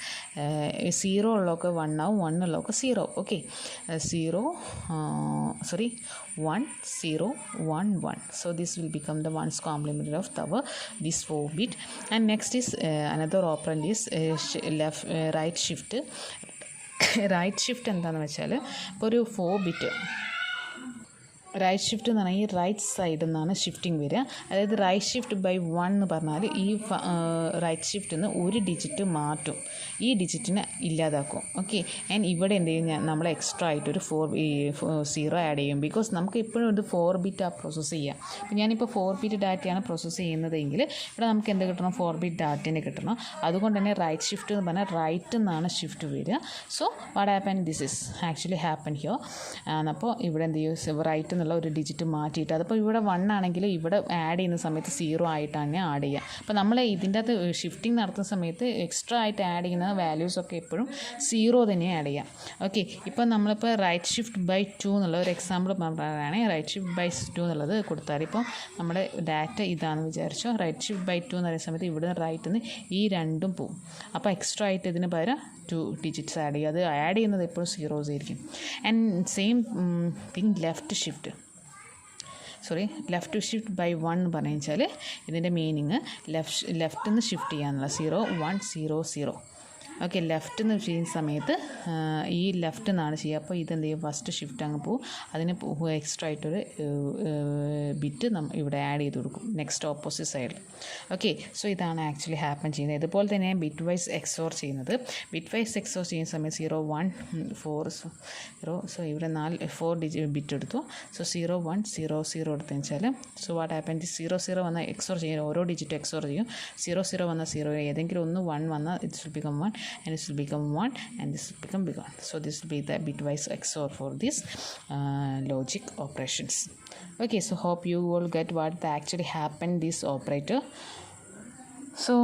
0 ഉള്ളതൊക്കെ 1 ആവും, 1 ഉള്ളതൊക്കെ 0. Okay, 1 0 1 1. So this will become the ones complement of this 4 bit. And next is another operand is right shift. Right shift എന്താണെന്ന് വെച്ചാൽ ഇപ്പോൾ ഒരു 4 ബിറ്റ് റൈറ്റ് ഷിഫ്റ്റ് എന്ന് പറഞ്ഞാൽ ഈ റൈറ്റ് സൈഡിൽ നിന്നാണ് ഷിഫ്റ്റിംഗ് വരിക. അതായത് റൈറ്റ് ഷിഫ്റ്റ് ബൈ 1 എന്ന് പറഞ്ഞാൽ ഈ റൈറ്റ് ഷിഫ്റ്റിൽ നിന്ന് ഒരു ഡിജിറ്റ് മാറ്റും, ഈ ഡിജിറ്റിനെ ഇല്ലാതാക്കും. ഓക്കെ, ആൻഡ് ഇവിടെ എന്ത് ചെയ്യും, നമ്മൾ എക്സ്ട്രാ ആയിട്ടൊരു 0 ആഡ് ചെയ്യും. ബിക്കോസ് നമുക്ക് എപ്പോഴും ഒരു 4 ബിറ്റാണ് പ്രോസസ്സ് ചെയ്യുക. അപ്പോൾ ഞാനിപ്പോൾ 4 ബിറ്റ് ഡാറ്റയാണ് പ്രോസസ്സ് ചെയ്യുന്നതെങ്കിൽ ഇവിടെ നമുക്ക് എന്ത് കിട്ടണം, 4 ബിറ്റ് ഡാറ്റേനെ കിട്ടണം. അതുകൊണ്ട് തന്നെ റൈറ്റ് ഷിഫ്റ്റ് എന്ന് പറഞ്ഞാൽ റൈറ്റിൽ നിന്നാണ് ഷിഫ്റ്റ് വരിക. So what happen, this is actually happen here. അപ്പോൾ ഇവിടെ എന്ത് ചെയ്യും, റൈറ്റ് ഒരു ഡിജിറ്റ് മാറ്റിയിട്ട് അതിപ്പോൾ ഇവിടെ 1 ആണെങ്കിൽ ഇവിടെ ആഡ് ചെയ്യുന്ന സമയത്ത് 0 ആയിട്ടാണ് ആഡ് ചെയ്യുക. അപ്പോൾ നമ്മൾ ഇതിൻ്റെ അകത്ത് ഷിഫ്റ്റിംഗ് നടത്തുന്ന സമയത്ത് എക്സ്ട്രാ ആയിട്ട് ആഡ് ചെയ്യുന്ന വാല്യൂസൊക്കെ എപ്പോഴും 0 തന്നെ ആഡ് ചെയ്യാം. ഓക്കെ, ഇപ്പോൾ നമ്മളിപ്പോൾ റൈറ്റ് ഷിഫ്റ്റ് ബൈ 2 എന്നുള്ള ഒരു എക്സാമ്പിൾ പറഞ്ഞതാണ്. റൈറ്റ് ഷിഫ്റ്റ് ബൈ 2 എന്നുള്ളത് കൊടുത്താൽ ഇപ്പോൾ നമ്മുടെ ഡാറ്റ ഇതാണെന്ന് വിചാരിച്ചോ. റൈറ്റ് ഷിഫ്റ്റ് ബൈ 2 എന്ന് പറയുന്ന സമയത്ത് ഇവിടെ റൈറ്റിൽ നിന്ന് ഈ രണ്ടും പോവും. അപ്പോൾ എക്സ്ട്രാ ആയിട്ട് ഇതിന് പകരം 2 ഡിജിറ്റ്സ് ആഡ് ചെയ്യുക. അത് ആഡ് ചെയ്യുന്നത് എപ്പോഴും 0s ആയിരിക്കും. And same thing left shift by 1 എന്ന് പറഞ്ഞു വെച്ചാൽ ഇതിൻ്റെ മീനിങ് ലെഫ്റ്റിൽ നിന്ന് ഷിഫ്റ്റ് ചെയ്യാന്നുള്ള 0 1 0 0. ഓക്കെ, ലെഫ്റ്റ് എന്ന് ചെയ്യുന്ന സമയത്ത് ഈ ലെഫ്റ്റ് നിന്നാണ് ചെയ്യുക. അപ്പോൾ ഇതെന്ത് ചെയ്യും, ഫസ്റ്റ് ഷിഫ്റ്റ് അങ്ങ് പോകും. അതിന് എക്സ്ട്രാ ആയിട്ടൊരു ബിറ്റ് ഇവിടെ ആഡ് ചെയ്ത് കൊടുക്കും നെക്സ്റ്റ് ഓപ്പോസിറ്റ് സൈഡിൽ. ഓക്കെ, സോ ഇതാണ് ആക്ച്വലി ഹാപ്പൻ ചെയ്യുന്നത്. ഇതുപോലെ തന്നെ ബിറ്റ് വൈസ് എക്സോർ ചെയ്യുന്നത്. ബിറ്റ് വൈസ് എക്സോർ ചെയ്യുന്ന സമയത്ത് 0 1 4 0. സോ ഇവിടെ 4 ബിറ്റ് എടുത്തു. സോ 0 1 0 0 എടുത്തെന്ന് വെച്ചാൽ സോ വാട്ട് ഹാപ്പൻ, 0 0 വന്നാൽ എക്സോർ ചെയ്യും, ഓരോ ഡിജിറ്റ് എക്സോർ ചെയ്യും. 0 0 വന്നാൽ 0, ഏതെങ്കിലും ഒന്ന് 1 വന്നാൽ it will become 1 and this will become 1 and this will become big 1. So this will be the bitwise XOR for this logic operations. Okay, so hope you all get what actually happened this operator. So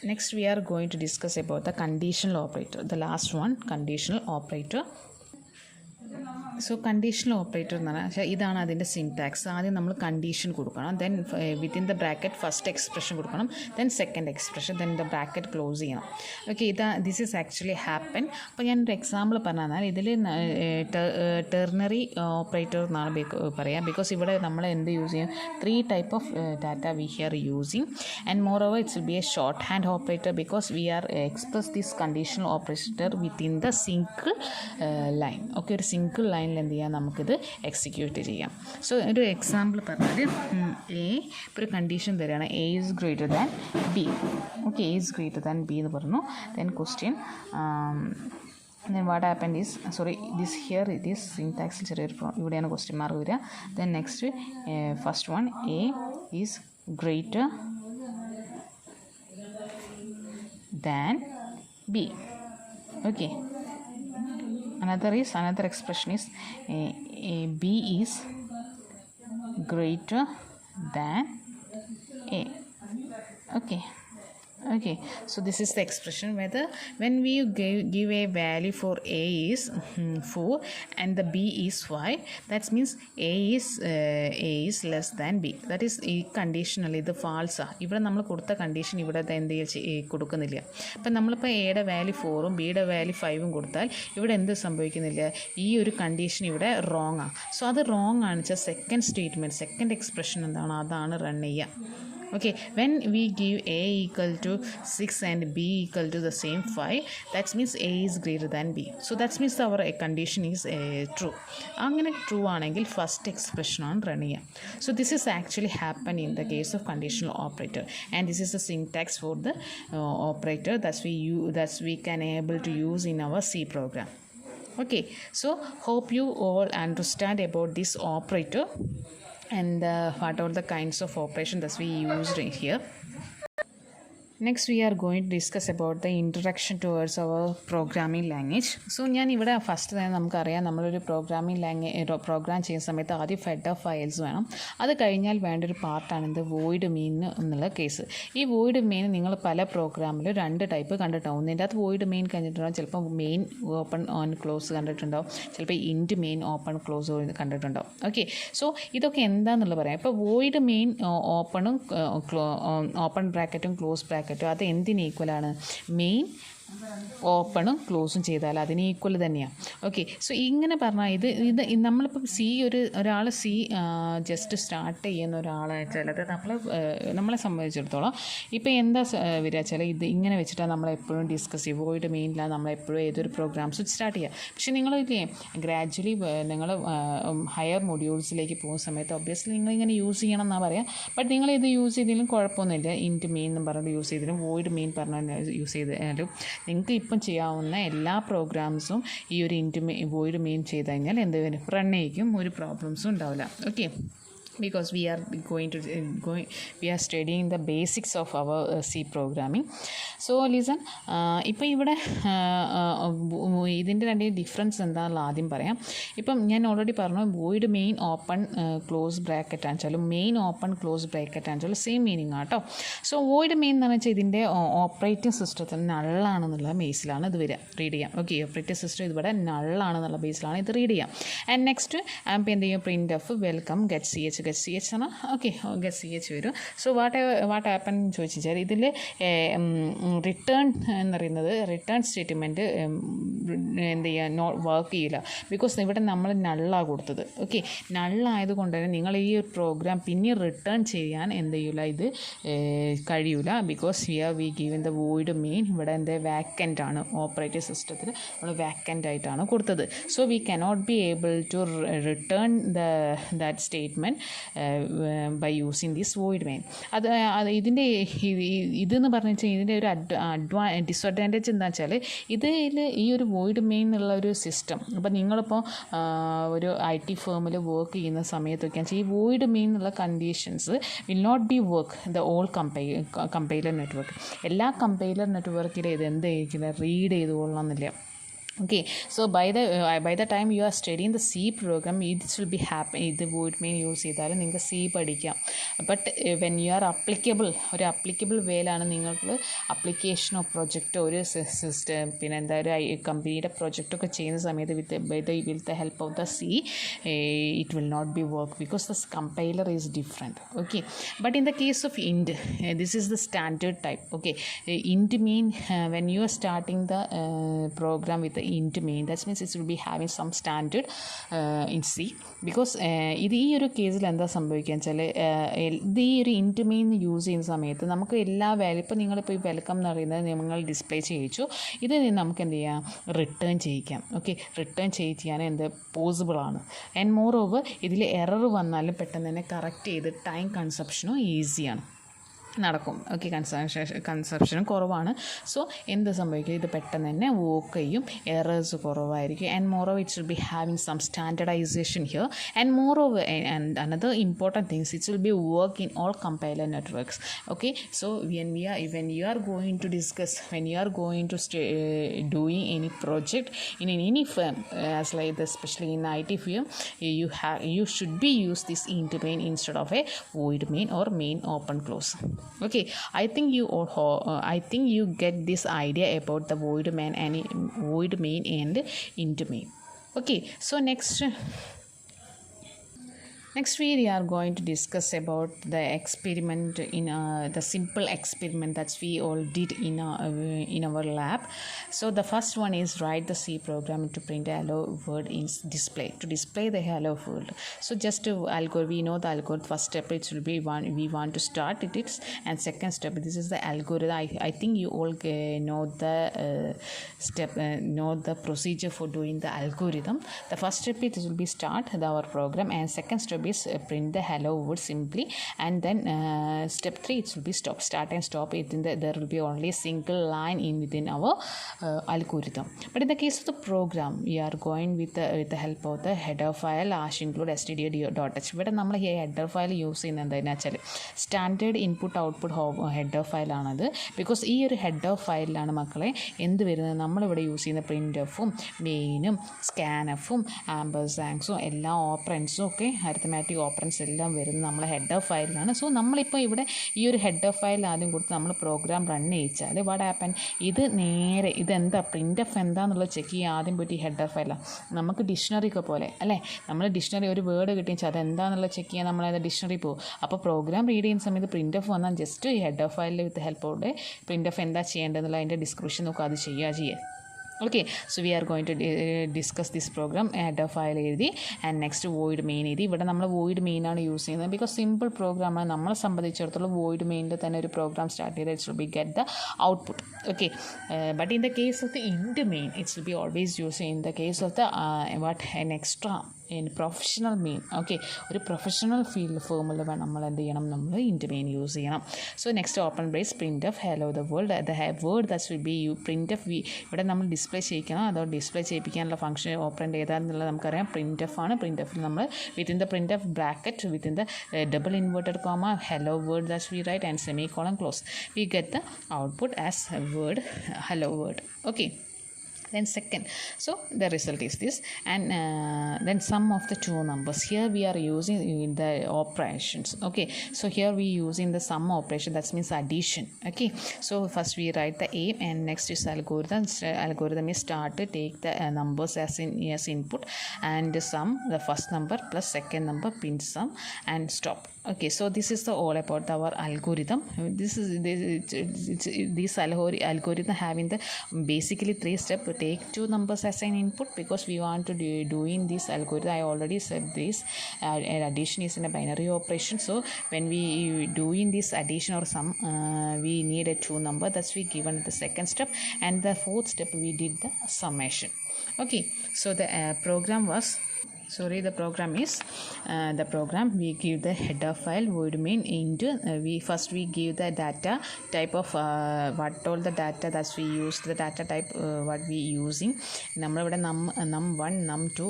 next we are going to discuss about the conditional operator, the last one, conditional operator. So conditional operator എന്ന് പറഞ്ഞാൽ ഇതാണ് അതിൻ്റെ syntax. ആദ്യം നമ്മൾ condition കൊടുക്കണം, then within the bracket first expression കൊടുക്കണം, then second expression, then the bracket close ചെയ്യണം. Okay, this is actually happen. അപ്പോൾ ഞാനൊരു എക്സാമ്പിൾ പറഞ്ഞു തന്നാൽ ഇതിൽ ടെർണറി ഓപ്പറേറ്റർ എന്നാണ് പറയുക. ബിക്കോസ് ഇവിടെ നമ്മൾ എന്ത് യൂസ് ചെയ്യും, 3 type of data we are using, and moreover it will be a shorthand operator because we are express this conditional operator within the single line. Okay, ഒരു സിംഗിൾ ലൈനിൽ എന്ത് ചെയ്യാം, നമുക്കിത് എക്സിക്യൂട്ട് ചെയ്യാം. സോ ഒരു എക്സാമ്പിൾ പറഞ്ഞാൽ ഒരു കണ്ടീഷൻ തരികയാണ്, A is greater than B. Okay, a is greater than B എന്ന് പറഞ്ഞു. Then question then what happened is, this here it is syntax ചെറിയൊരു ഇവിടെയാണ് ക്വസ്റ്റ്യൻ മാർക്ക് വരിക. then next first one, a is greater than b. okay, another expression is b is greater than a. Okay, so this is the expression whether when we give a value for a is 4 and the b is 5, that means a is less than b. that is ഈ conditional ഇത് ഫാൾസാണ്. ഇവിടെ നമ്മൾ കൊടുത്ത condition ഇവിടെ എന്ത് കൊടുക്കുന്നില്ല. അപ്പം നമ്മളിപ്പോൾ എയുടെ വാല്യൂ 4ഉം ബിയുടെ വാല്യൂ 5ഉം കൊടുത്താൽ ഇവിടെ എന്ത് സംഭവിക്കുന്നില്ല, ഈ ഒരു കണ്ടീഷൻ ഇവിടെ റോങ് ആണ്. സോ അത് റോങ് ആണ് വെച്ചാൽ സെക്കൻഡ് സ്റ്റേറ്റ്മെൻറ്റ്, സെക്കൻഡ് എക്സ്പ്രഷൻ എന്താണ്, അതാണ് റൺ ചെയ്യുക. Okay, when we give a equal to 6 and b equal to the same 5, that means a is greater than b. So that means our condition is true. അങ്ങനെ true ആണെങ്കിൽ first expression ആണ് run ചെയ്യുക. So this is actually happen in the case of conditional operator, and this is the syntax for the operator that we can able to use in our C program. Okay, so hope you all understand about this operator and what are the kinds of operation that we used here. Next we are going to discuss about the introduction towards our programming language. So ഞാൻ ഇവിടെ first തന്നെ നമുക്കറിയാം, നമ്മളൊരു programme ചെയ്യുന്ന സമയത്ത് ആദ്യം fed of files വേണം. അത് കഴിഞ്ഞാൽ വേണ്ട ഒരു പാർട്ടാണ് എന്ത്, വോയിഡ് മെയിൻ എന്നുള്ള കേസ്. ഈ വോയിഡ് മെയിൻ നിങ്ങൾ പല പ്രോഗ്രാമിൽ 2 ടൈപ്പ് കണ്ടിട്ടുണ്ടാവും. ഒന്നിൻ്റെ അകത്ത് വോയിഡ് മെയിൻ കണ്ടിട്ടുണ്ടാവും, ചിലപ്പോൾ മെയിൻ ഓപ്പൺ ഓൺ ക്ലോസ് കണ്ടിട്ടുണ്ടാവും, ചിലപ്പോൾ ഇൻറ്റ് മെയിൻ ഓപ്പൺ ക്ലോസ് കണ്ടിട്ടുണ്ടാവും. ഓക്കെ, സോ ഇതൊക്കെ എന്താണെന്നുള്ളത് പറയാം. ഇപ്പോൾ വോയിഡ് മെയിൻ ഓപ്പൺ ബ്രാക്കറ്റും ക്ലോസ് ബ്രാക്കറ്റും അത് എന്തിന് ഈക്വലാണ്, മെയിൻ ഓപ്പണും ക്ലോസും ചെയ്താൽ അതിന് ഈക്വൽ തന്നെയാണ്. ഓക്കെ, സോ ഇങ്ങനെ പറഞ്ഞാൽ ഇത് നമ്മളിപ്പം ഒരാൾ സി ജസ്റ്റ് സ്റ്റാർട്ട് ചെയ്യുന്ന ഒരാളാണെന്ന് വെച്ചാൽ നമ്മളെ സംബന്ധിച്ചിടത്തോളം ഇപ്പോൾ എന്താ വരിക വെച്ചാൽ ഇത് ഇങ്ങനെ വെച്ചിട്ടാണ് നമ്മളെപ്പോഴും ഡിസ്കസ് ചെയ്യും. വോയിഡ് മെയിനിലാണ് നമ്മളെപ്പോഴും ഏതൊരു പ്രോഗ്രാംസും സ്റ്റാർട്ട് ചെയ്യുക. പക്ഷേ നിങ്ങളില്ലേ ഗ്രാജ്വലി നിങ്ങൾ ഹയർ മൊഡ്യൂൾസിലേക്ക് പോകുന്ന സമയത്ത് ഒബ്വിയസ്ലി നിങ്ങളിങ്ങനെ യൂസ് ചെയ്യണം എന്നാണ് പറയാം. ബട്ട് നിങ്ങളിത് യൂസ് ചെയ്തതിലും കുഴപ്പമൊന്നുമില്ല. ഇൻറ്റ് മെയിൻ എന്ന് പറഞ്ഞിട്ട് യൂസ് ചെയ്തതിലും വോയിഡ് മെയിൻ പറഞ്ഞാൽ യൂസ് ചെയ്താലും നിങ്ങൾക്ക് ഇപ്പം ചെയ്യാവുന്ന എല്ലാ പ്രോഗ്രാംസും ഈ ഒരു വോയിഡ് മെയിൻ ചെയ്ത് കഴിഞ്ഞാൽ എന്ത് വരും, റൺ ചെയ്യിക്കും, ഒരു പ്രോബ്ലംസും ഉണ്ടാവില്ല. Okay, because we are studying the basics of our C programming. So listen, ഇപ്പോൾ ഇവിടെ ഇതിൻ്റെ 2 ഡിഫറൻസ് എന്താണെന്നുള്ള ആദ്യം പറയാം. ഇപ്പം ഞാൻ ഓൾറെഡി പറഞ്ഞു, void main open close bracket ആണെച്ചാലും മെയിൻ ഓപ്പൺ ക്ലോസ് ബ്രാക്കറ്റ് ആണെച്ചാലും same meaning auto. So void main എന്ന് വെച്ചാൽ ഇതിൻ്റെ ഓപ്പറേറ്റിംഗ് സിസ്റ്റത്തിൽ നള്ളാണെന്നുള്ള ബേസിലാണ് ഇത് വരിക, റീഡ് ചെയ്യാം. ഓക്കെ, ഓപ്പറേറ്റിംഗ് സിസ്റ്റം ഇതിവിടെ നള്ളാണെന്നുള്ള ബേസിലാണ് ഇത് റീഡ് ചെയ്യാം. ആൻഡ് നെക്സ്റ്റ് ഇപ്പോൾ എന്ത് ചെയ്യും, print F welcome get CH get C H ആണ്. ഓക്കെ, ഗെറ്റ് സി എച്ച് വരും. സോ വാട്ട് ആപ്പൻ ചോദിച്ചാൽ ഇതിൽ റിട്ടേൺ എന്ന് പറയുന്നത് റിട്ടേൺ സ്റ്റേറ്റ്മെൻറ്റ് എന്ത് ചെയ്യുക വർക്ക് ചെയ്യില്ല. ബിക്കോസ് ഇവിടെ നമ്മൾ നള്ളാണ് കൊടുത്തത്. ഓക്കെ, നള്ളായതുകൊണ്ട് തന്നെ നിങ്ങൾ ഈ ഒരു പ്രോഗ്രാം പിന്നെ റിട്ടേൺ ചെയ്യാൻ എന്ത് ചെയ്യില്ല, ഇത് കഴിയില്ല. Because we given the void main ഇവിടെ എന്താ വാക്കൻ്റ് ആണ്. ഓപ്പറേറ്റിംഗ് സിസ്റ്റത്തിൽ നമ്മൾ വാക്കൻ്റ് ആയിട്ടാണ് കൊടുത്തത്. So we cannot be able to return that statement by using this void main. അത് ഇതിൻ്റെ ഇതെന്ന് പറഞ്ഞു വെച്ചാൽ ഇതിൻ്റെ ഒരു ഡിസ്അഡ്വാൻറ്റേജ് എന്താണെന്ന് വെച്ചാൽ ഇതിൽ ഈ ഒരു വോയിഡ് മെയിൻ എന്നുള്ള ഒരു സിസ്റ്റം, അപ്പോൾ നിങ്ങളിപ്പോൾ ഒരു IT ഫേമിൽ വർക്ക് ചെയ്യുന്ന സമയത്തൊക്കെ ഈ വോയിഡ് മെയിൻ എന്നുള്ള conditions will not be work the all compiler network. എല്ലാ കമ്പൈലർ നെറ്റ്വർക്കിലും ഇത് എന്തായിരിക്കില്ല, റീഡ് ചെയ്തുകൊള്ളണം എന്നില്ല. Okay, so by the time you are studying the C program, this will be happen. ഇത് void main യൂസ് ചെയ്താലും നിങ്ങൾക്ക് C പഠിക്കാം. ബട്ട് വെൻ യു ആർ ഒരു അപ്ലിക്കബിൾ വേയിലാണ് നിങ്ങൾക്ക് അപ്ലിക്കേഷനോ പ്രൊജക്റ്റോ ഒരു സിസ്റ്റം പിന്നെ എന്താ ഒരു കമ്പനിയുടെ പ്രൊജക്റ്റൊക്കെ ചെയ്യുന്ന സമയത്ത് with the help of the C it will not be work because the compiler is different. Okay, but in the case of int, this is the standard type. Okay, int mean when you are starting the program with the int main, that means it will be having some standard in C. Because ഇത് ഈ ഒരു കേസിൽ എന്താ സംഭവിക്കുക വെച്ചാൽ ഇത് ഈ ഒരു ഇൻറ്റ് മെയിൻ യൂസ് ചെയ്യുന്ന സമയത്ത് നമുക്ക് എല്ലാ വാല്യൂ ഇപ്പോൾ നിങ്ങളിപ്പോൾ ഈ വെൽക്കം എന്ന് പറയുന്നത് നിങ്ങൾ ഡിസ്പ്ലേ ചെയ്യിച്ചു, ഇത് നമുക്ക് എന്ത് ചെയ്യാം, റിട്ടേൺ ചെയ്യിക്കാം. ഓക്കെ, റിട്ടേൺ ചെയ്യാൻ എന്ത് പോസിബിളാണ്. ആൻഡ് മോർ ഓവർ ഇതിൽ എറർ വന്നാലും പെട്ടെന്ന് തന്നെ കറക്റ്റ് ചെയ്ത് ടൈം കൺസപ്ഷനും ഈസിയാണ് നടക്കും. ഓക്കെ, കൺസപ്ഷനും കുറവാണ്. സോ എന്ത് സംഭവിക്കും, ഇത് പെട്ടെന്ന് തന്നെ വർക്ക് ചെയ്യും, എറേഴ്സ് കുറവായിരിക്കും. And more over it's will be having some standardization here. And more over and another important things, it's will be work in all compiler networks. Okay, so when you are going to discuss, when you are going to doing any project in any firm, as like especially in IT firm, you should be use this int main instead of a void main or main open close. Okay, I think you get this idea about the void main and int main. Okay, so next we are going to discuss about the experiment in the simple experiment that we all did in our lab. So the first one is write the C program to print a hello world in display, to display the hello world. So just to algorithm, we know the algorithm. First step it will be we want to start it, and second step, this is the algorithm. I think you all know the know the procedure for doing the algorithm. The first step it will be start our program, and second step is print the hello word simply, and then step 3 it will be start and stop it. There will be only a single line within our algorithm. But in the case of the program, we are going with the help of the header file #include std.h. ഇവിടെ നമ്മൾ ഈ header file use ചെയ്യുന്നത് എന്താണെന്ന് വെച്ചാൽ standard input output header ഫയലാണത്. Because ഈ ഒരു header ഫയലിലാണ് മക്കളെ എന്ത് വരുന്നത്, നമ്മളിവിടെ യൂസ് ചെയ്യുന്ന പ്രിൻ്റ്-എഫും മെയിനും സ്കാൻ-എഫും ആംബേഴ്സാങ്സും എല്ലാ ഓപ്പറൻസും ഒക്കെ അരിത്തമാറ്റിക് ഓപ്പറൻസ് എല്ലാം വരുന്നത് നമ്മളെ ഹെഡർ ഫയലിലാണ്. സോ നമ്മളിപ്പോൾ ഇവിടെ ഈ ഒരു ഹെഡർ ഫയൽ ആദ്യം കൊടുത്ത് നമ്മൾ പ്രോഗ്രാം റൺ ചെയ്യിച്ചാൽ വാട്ട് ഹാപ്പൻ, ഇത് നേരെ ഇതെന്താ പ്രിൻ്റ്-എഫ് എന്താണെന്നുള്ളത് ചെക്ക് ചെയ്യുക ആദ്യം പോയിട്ട് ഈ ഹെഡർ ഫയലാണ്. നമുക്ക് ഡിക്ഷണറി ഒക്കെ പോലെ അല്ലേ, നമ്മൾ ഡിക്ഷണറി ഒരു വേർഡ് കിട്ടിയെന്ന് അത് എന്താണെന്നുള്ളത് ചെക്ക് ചെയ്യാൻ നമ്മളത് ഡിക്ഷണറി പോകും. അപ്പോൾ പ്രോഗ്രാം റീഡ് ചെയ്യുന്ന സമയത്ത് പ്രിൻ്റ്-എഫ് വന്നാൽ ജസ്റ്റ് ഈ ഹെഡർ ഫയലിൽ വിത്ത് ഹെൽപ്പോടെ പ്രിൻ്റ്-എഫ് എന്താ ചെയ്യേണ്ടതെന്നുള്ള അതിൻ്റെ ഡിസ്ക്രിപ്ഷൻ നോക്കുക, അത് ചെയ്യുക. Okay, so we are going to discuss this program. Header file എഴുതി ആൻഡ് നെക്സ്റ്റ് വോയിഡ് മെയിൻ എഴുതി. ഇവിടെ നമ്മൾ വോയിഡ് മെയിനാണ് യൂസ് ചെയ്യുന്നത് ബിക്കോസ് സിമ്പിൾ പ്രോഗ്രാമാണ്. നമ്മളെ സംബന്ധിച്ചിടത്തോളം വോയിഡ് മെയിനിൽ തന്നെ ഒരു പ്രോഗ്രാം സ്റ്റാർട്ട് ചെയ്ത് it's will B get the output. Okay, but in the case of the ഇൻറ്റ് main it's will be always use in the case of the what an extra in professional mean. Okay, ഒരു professional field ഫോമിൽ നമ്മൾ എന്ത് ചെയ്യണം, നമ്മൾ ഇൻറ്റ് main use ചെയ്യണം. So next open brace printf hello the world. The word that will be printf ഇവിടെ നമ്മൾ display ചെയ്യിക്കണം. അതോ ഡിസ്പ്ലേ ചെയ്യിപ്പിക്കാനുള്ള ഫംഗ്ഷൻ ഓപ്പറേറ്റ് ചെയ്താണെന്നുള്ളത് നമുക്കറിയാം. പ്രിൻ്റ്-എഫ് ആണ്. പ്രിൻ്റ്-എഫിൽ നമ്മൾ within the printf bracket within the double inverted comma hello word that we write and semi colon close, we get the output as word hello word. Okay, Then second, so the result is this, and then sum of the two numbers. Here we are using the operations. Okay, so here we using the sum operation, that means addition. Okay, so first we write the aim, and next is algorithm. Algorithm is start to take the numbers as input, and sum the first number plus second number, pin sum, and stop. Okay, so this is the all about our algorithm. This algorithm having the basically 3 steps. Take 2 numbers as an input, because we want to do in this algorithm. I already said this, addition is in a binary operation. So when we do in this addition or sum, we need a 2 number. That's we given the second step, and the fourth step we did the summation. Okay, so the program is the program we give the header file void main into we give the data type of what all the data that we use, the data type what we using. നമ്മളിവിടെ num1 num2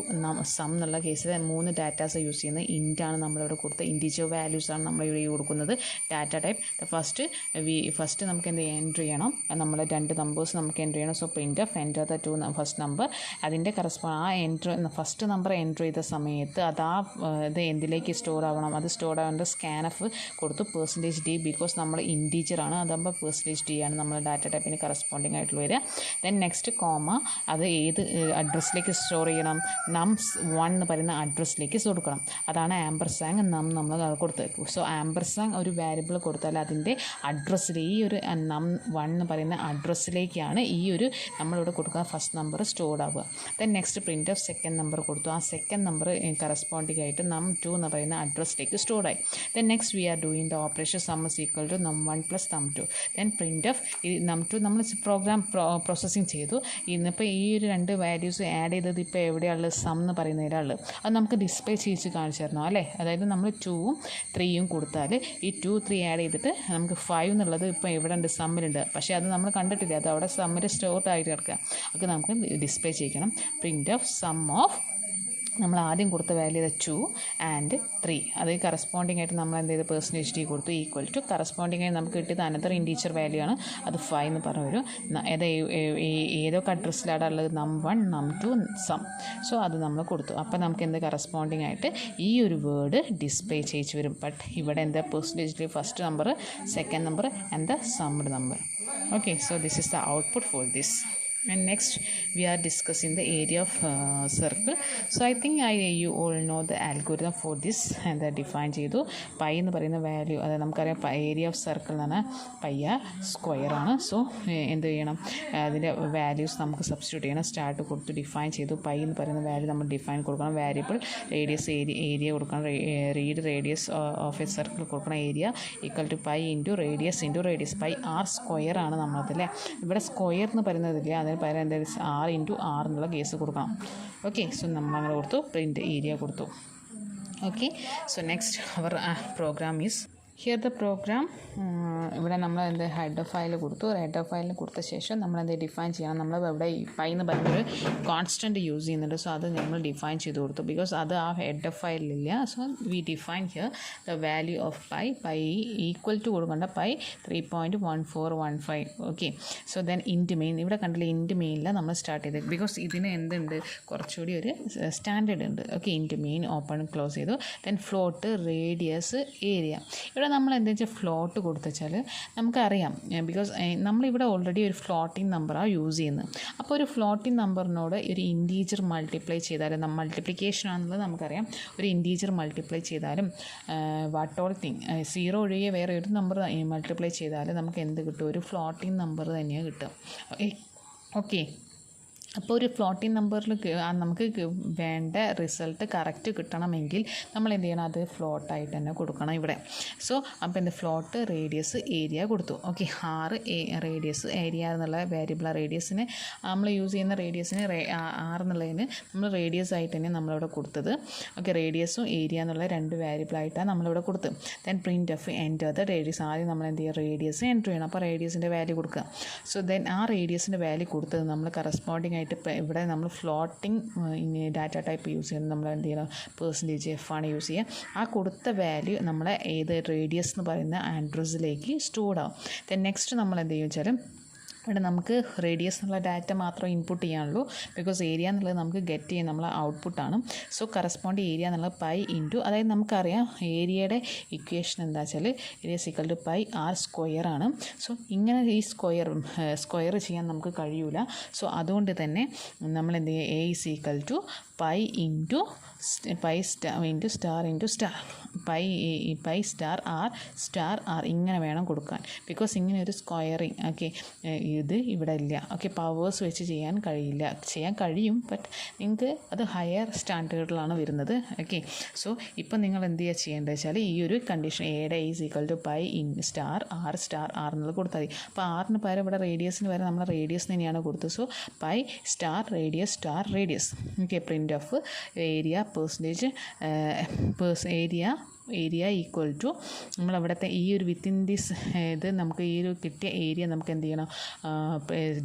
sum എന്നുള്ള കേസിൽ 3 datas use ചെയ്യുന്നത്. ഇൻറ്റാണ് നമ്മളിവിടെ കൊടുത്തത്, integer values ആണ് നമ്മളിവിടെ കൊടുക്കുന്നത്. Data type first നമുക്ക് എന്ത് എൻറ്റർ ചെയ്യണം, നമ്മൾ 2 നമ്പേഴ്സ് നമുക്ക് എൻറ്റർ ചെയ്യണം. So print of enter the 2 first number, അതിൻ്റെ ഫസ്റ്റ് നമ്പർ എൻറ്റർ ചെയ്ത സമയത്ത് ഇത് എന്തിലേക്ക് സ്റ്റോർ ആവണം, അത് സ്റ്റോർ ആവേണ്ട സ്കാനഫ് കൊടുത്തു %d, ബിക്കോസ് നമ്മൾ ഇൻറ്റീജറാണ്, അതാകുമ്പോൾ %d ആണ് നമ്മൾ ഡാറ്റ ടൈപ്പിന് കറസ്പോണ്ടിങ് ആയിട്ട് വരിക. ദെൻ നെക്സ്റ്റ് കോമ, അത് ഏത് അഡ്രസ്സിലേക്ക് സ്റ്റോർ ചെയ്യണം, nums1 എന്ന് പറയുന്ന അഡ്രസ്സിലേക്ക് കൊടുക്കണം. അതാണ് ആംബർസാങ് നമ്മൾ കൊടുത്തത്. സോ ആംബർസാങ് ഒരു വാരിയബിൾ കൊടുത്താൽ അതിൻ്റെ അഡ്രസ്സിൽ ഈ ഒരു num1 എന്ന് പറയുന്ന അഡ്രസ്സിലേക്കാണ് ഈ ഒരു നമ്മളിവിടെ കൊടുക്കുന്ന ഫസ്റ്റ് നമ്പർ സ്റ്റോർഡ് ആവുക. Then next print of second number കൊടുത്തു, ആ സെക്കൻഡ് നമ്പർ കറസ്പോണ്ടിങ് ആയിട്ട് num2 എന്ന് പറയുന്ന അഡ്രസ്സിലേക്ക് സ്റ്റോർഡ് ആയി. Then next we are doing the operation sum is equal to num1 plus num2. Then print of num2 നമ്മൾ programme processing ചെയ്തു. ഇന്നിപ്പോൾ ഈ ഒരു 2 വാല്യൂസ് ആഡ് ചെയ്തത് ഇപ്പോൾ എവിടെയുള്ളത്, സം എന്ന് പറയുന്നതിലുള്ളത്. അത് നമുക്ക് ഡിസ്പ്ലേ ചെയ്ത് കാണിച്ചു തരണം അല്ലേ. അതായത് നമ്മൾ 2ഉം 3യും കൊടുത്താൽ ഈ 2 3 ആഡ് ചെയ്തിട്ട് നമുക്ക് 5 എന്നുള്ളത് ഇപ്പോൾ എവിടെ ഉണ്ട്, സമ്മിലുണ്ട്. പക്ഷേ അത് നമ്മൾ കണ്ടിട്ടില്ല, അത് അവിടെ സമ്മിൽ സ്റ്റോർഡ് ആയിട്ട് കിടക്കുക. അത് നമുക്ക് ഡിസ്പ്ലേ ചെയ്യണം. പ്രിൻ്റ് ഓഫ് സം ഓഫ് നമ്മൾ ആദ്യം കൊടുത്ത വാല്യൂ 2 ആൻഡ് 3, അത് കറസ്പോണ്ടിങ് ആയിട്ട് നമ്മൾ എന്ത് ചെയ്ത് %d കൊടുത്തു, ഈക്വൽ ടു കറസ്പോണ്ടിങ് ആയിട്ട് നമുക്ക് കിട്ടിയത് അനദർ ഇൻറ്റീജർ വാല്യൂ ആണ്, അത് 5 എന്ന് പറഞ്ഞു വരും. ഏതൊക്കെ അഡ്രസ്സിലാണ് ഉള്ളത്, num1 num2 സം. സോ അത് നമ്മൾ കൊടുത്തു. അപ്പോൾ നമുക്ക് എന്ത് കറസ്പോണ്ടിങ് ആയിട്ട് ഈ ഒരു വേർഡ് ഡിസ്പ്ലേ ചെയ്യിച്ച് വരും. ബട്ട് ഇവിടെ എന്താ %d first number, second number and the സම්ഡ് number. Okay, so this is the output for this. And next we are discussing the area of circle. So I think you all know the algorithm for this, and that define ചെയ്തു. Pi എന്ന് പറയുന്ന value, അത് നമുക്കറിയാം area of circle എന്ന് പറഞ്ഞാൽ pi square ആണ്. So എന്ത് ചെയ്യണം, അതിൻ്റെ വാല്യൂസ് നമുക്ക് സബ്സ്റ്റിറ്റ്യൂട്ട് ചെയ്യണം. സ്റ്റാർട്ട് കൊടുത്ത് ഡിഫൈൻ ചെയ്തു. പൈ എന്ന് പറയുന്ന വാല്യൂ നമ്മൾ ഡിഫൈൻ കൊടുക്കണം. വാരിയബിൾ റേഡിയസ് ഏരിയ കൊടുക്കണം. Read radius of a circle കൊടുക്കണം. Area equal to pi into radius pi r square ആണ് നമ്മളതല്ലേ. ഇവിടെ സ്ക്വയർ എന്ന് പറയുന്നതില്ല, അതിന് പകരം എന്തായാലും r × r എന്നുള്ള കേസ് കൊടുക്കണം. ഓക്കെ, സോ നമ്മൾ അങ്ങനെ കൊടുത്തു. പ്രിൻ്റ് ഏരിയ കൊടുത്തു. Okay, so next our program is here the program. ഇവിടെ നമ്മൾ എന്ത് ഹെഡർ ഫയൽ കൊടുത്തു. ഹെഡർ ഫയലിൽ കൊടുത്ത ശേഷം നമ്മൾ എന്ത് ഡിഫൈൻ ചെയ്യണം. നമ്മൾ ഇവിടെ പൈ എന്ന് പറയുന്നൊരു കോൺസ്റ്റൻറ്റ് യൂസ് ചെയ്യുന്നുണ്ട്. സോ അത് നമ്മൾ ഡിഫൈൻ ചെയ്ത് കൊടുത്തു, ബിക്കോസ് അത് ആ ഹെഡർ ഫയലിലില്ല. So we define here the value of pi equal to കൊടുക്കേണ്ട pi 3.1415. Okay, so then int main, ഇവിടെ കണ്ടില്ല ഇൻറ്റ് മെയിനിൽ നമ്മൾ സ്റ്റാർട്ട് ചെയ്തത്, ബിക്കോസ് ഇതിന് എന്തുണ്ട് കുറച്ചുകൂടി ഒരു സ്റ്റാൻഡേർഡ് ഉണ്ട്. Okay, int main open close ചെയ്തു. Then float radius area. ഇവിടെ നമ്മൾ എന്താ വെച്ചാൽ ഫ്ലോട്ട് കൊടുത്തുവെച്ചാൽ നമുക്കറിയാം, ബിക്കോസ് നമ്മളിവിടെ ഓൾറെഡി ഒരു ഫ്ലോട്ടിംഗ് നമ്പറാണ് യൂസ് ചെയ്യുന്നത്. അപ്പോൾ ഒരു ഫ്ലോട്ടിംഗ് നമ്പറിനോട് ഒരു ഇൻറ്റീജർ മൾട്ടിപ്ലൈ ചെയ്താലും, മൾട്ടിപ്ലിക്കേഷൻ ആണെന്നുള്ളത് നമുക്കറിയാം. ഒരു ഇൻറ്റീജർ മൾട്ടിപ്ലൈ ചെയ്താലും വാട്ട് ഓൾ തിങ് 0 ഒഴികെ വേറെ ഒരു നമ്പർ മൾട്ടിപ്ലൈ ചെയ്താലും നമുക്ക് എന്ത് കിട്ടും, ഒരു ഫ്ലോട്ടിംഗ് നമ്പർ തന്നെയാണ് കിട്ടുക. ഓക്കെ, അപ്പോൾ ഒരു ഫ്ലോട്ടിംഗ് നമ്പറിൽ നമുക്ക് വേണ്ട റിസൾട്ട് കറക്റ്റ് കിട്ടണമെങ്കിൽ നമ്മൾ എന്ത് ചെയ്യണം, അത് ഫ്ലോട്ടായിട്ട് തന്നെ കൊടുക്കണം ഇവിടെ. സോ അപ്പോൾ എന്ത് ഫ്ലോട്ട് റേഡിയസ് ഏരിയ കൊടുത്തു. ഓക്കെ, 6 റേഡിയസ് ഏരിയ എന്നുള്ള വേരിയബിൾ റേഡിയസിന് നമ്മൾ യൂസ് ചെയ്യുന്ന റേഡിയസിന് 6 എന്നുള്ളതിന് നമ്മൾ റേഡിയസ് ആയിട്ട് തന്നെ നമ്മളിവിടെ കൊടുത്തത്. ഓക്കെ, റേഡിയസും ഏരിയ എന്നുള്ള 2 വേരിയബിളായിട്ടാണ് നമ്മളിവിടെ കൊടുത്തത്. Then print of enter the radius. ആദ്യം നമ്മൾ എന്ത് ചെയ്യുക, റേഡിയസ് എൻ്റർ ചെയ്യണം. അപ്പോൾ റേഡിയസിൻ്റെ വാല്യൂ കൊടുക്കുക. സോ ദെൻ ആ റേഡിയസിൻ്റെ വാല്യൂ കൊടുത്തത് നമ്മൾ കറസ്പോണ്ടിങ് ആയിട്ട് ഇപ്പോൾ ഇവിടെ നമ്മൾ ഫ്ലോട്ടിംഗ് ഡാറ്റ ടൈപ്പ് യൂസ് ചെയ്യുന്നത് നമ്മൾ എന്ത് ചെയ്യണം, %f ആണ് യൂസ് ചെയ്യുക. ആ കൊടുത്ത വാല്യൂ നമ്മളെ ഏത് റേഡിയസ് എന്ന് പറയുന്ന അഡ്രസ്സിലേക്ക് സ്റ്റോർഡ് ആവും. ദെൻ നെക്സ്റ്റ് നമ്മൾ എന്ത് ചെയ്യുക വെച്ചാൽ ഇവിടെ നമുക്ക് റേഡിയസ് എന്നുള്ള ഡാറ്റ മാത്രം ഇൻപുട്ട് ചെയ്യാനുള്ളൂ, ബിക്കോസ് ഏരിയ എന്നുള്ളത് നമുക്ക് ഗെറ്റ് ചെയ്യുന്ന നമ്മളെ ഔട്ട്പുട്ടാണ്. സോ കറസ്പോണ്ട് ഏരിയ എന്നുള്ളത് പൈ ഇൻറ്റു, അതായത് നമുക്കറിയാം ഏരിയയുടെ ഇക്വേഷൻ എന്താ വെച്ചാൽ area equal to pi r square ആണ്. സോ ഇങ്ങനെ ഈ സ്ക്വയർ ചെയ്യാൻ നമുക്ക് കഴിയൂല. സോ അതുകൊണ്ട് തന്നെ നമ്മൾ എന്ത് ചെയ്യുക, a is equal to pi into pi star pi star r ഇങ്ങനെ വേണം കൊടുക്കാൻ, ബിക്കോസ് ഇങ്ങനെ ഒരു സ്ക്വയറിങ് ഓക്കെ ഇത് ഇവിടെ ഇല്ല. ഓക്കെ, പവേഴ്സ് വെച്ച് ചെയ്യാൻ കഴിയും, ബട്ട് നിങ്ങൾക്ക് അത് ഹയർ സ്റ്റാൻഡേർഡിലാണ് വരുന്നത്. ഓക്കെ, സോ ഇപ്പം നിങ്ങൾ എന്ത് ചെയ്യുക ചെയ്യേണ്ടത് വെച്ചാൽ ഈ ഒരു കണ്ടീഷൻ എയുടെ is equal to pi in star r എന്നുള്ളത് കൊടുത്താൽ മതി. അപ്പോൾ ആറിന് പകരം ഇവിടെ റേഡിയസിന് പകരം നമ്മൾ റേഡിയസ് തന്നെയാണ് കൊടുത്തത്. So pi star radius okay, print of area area equal to നമ്മളവിടുത്തെ ഈ ഒരു വിത്തിൻ ദിസ് ഇത് നമുക്ക് ഈ ഒരു കിട്ടിയ ഏരിയ നമുക്ക് എന്ത് ചെയ്യണം,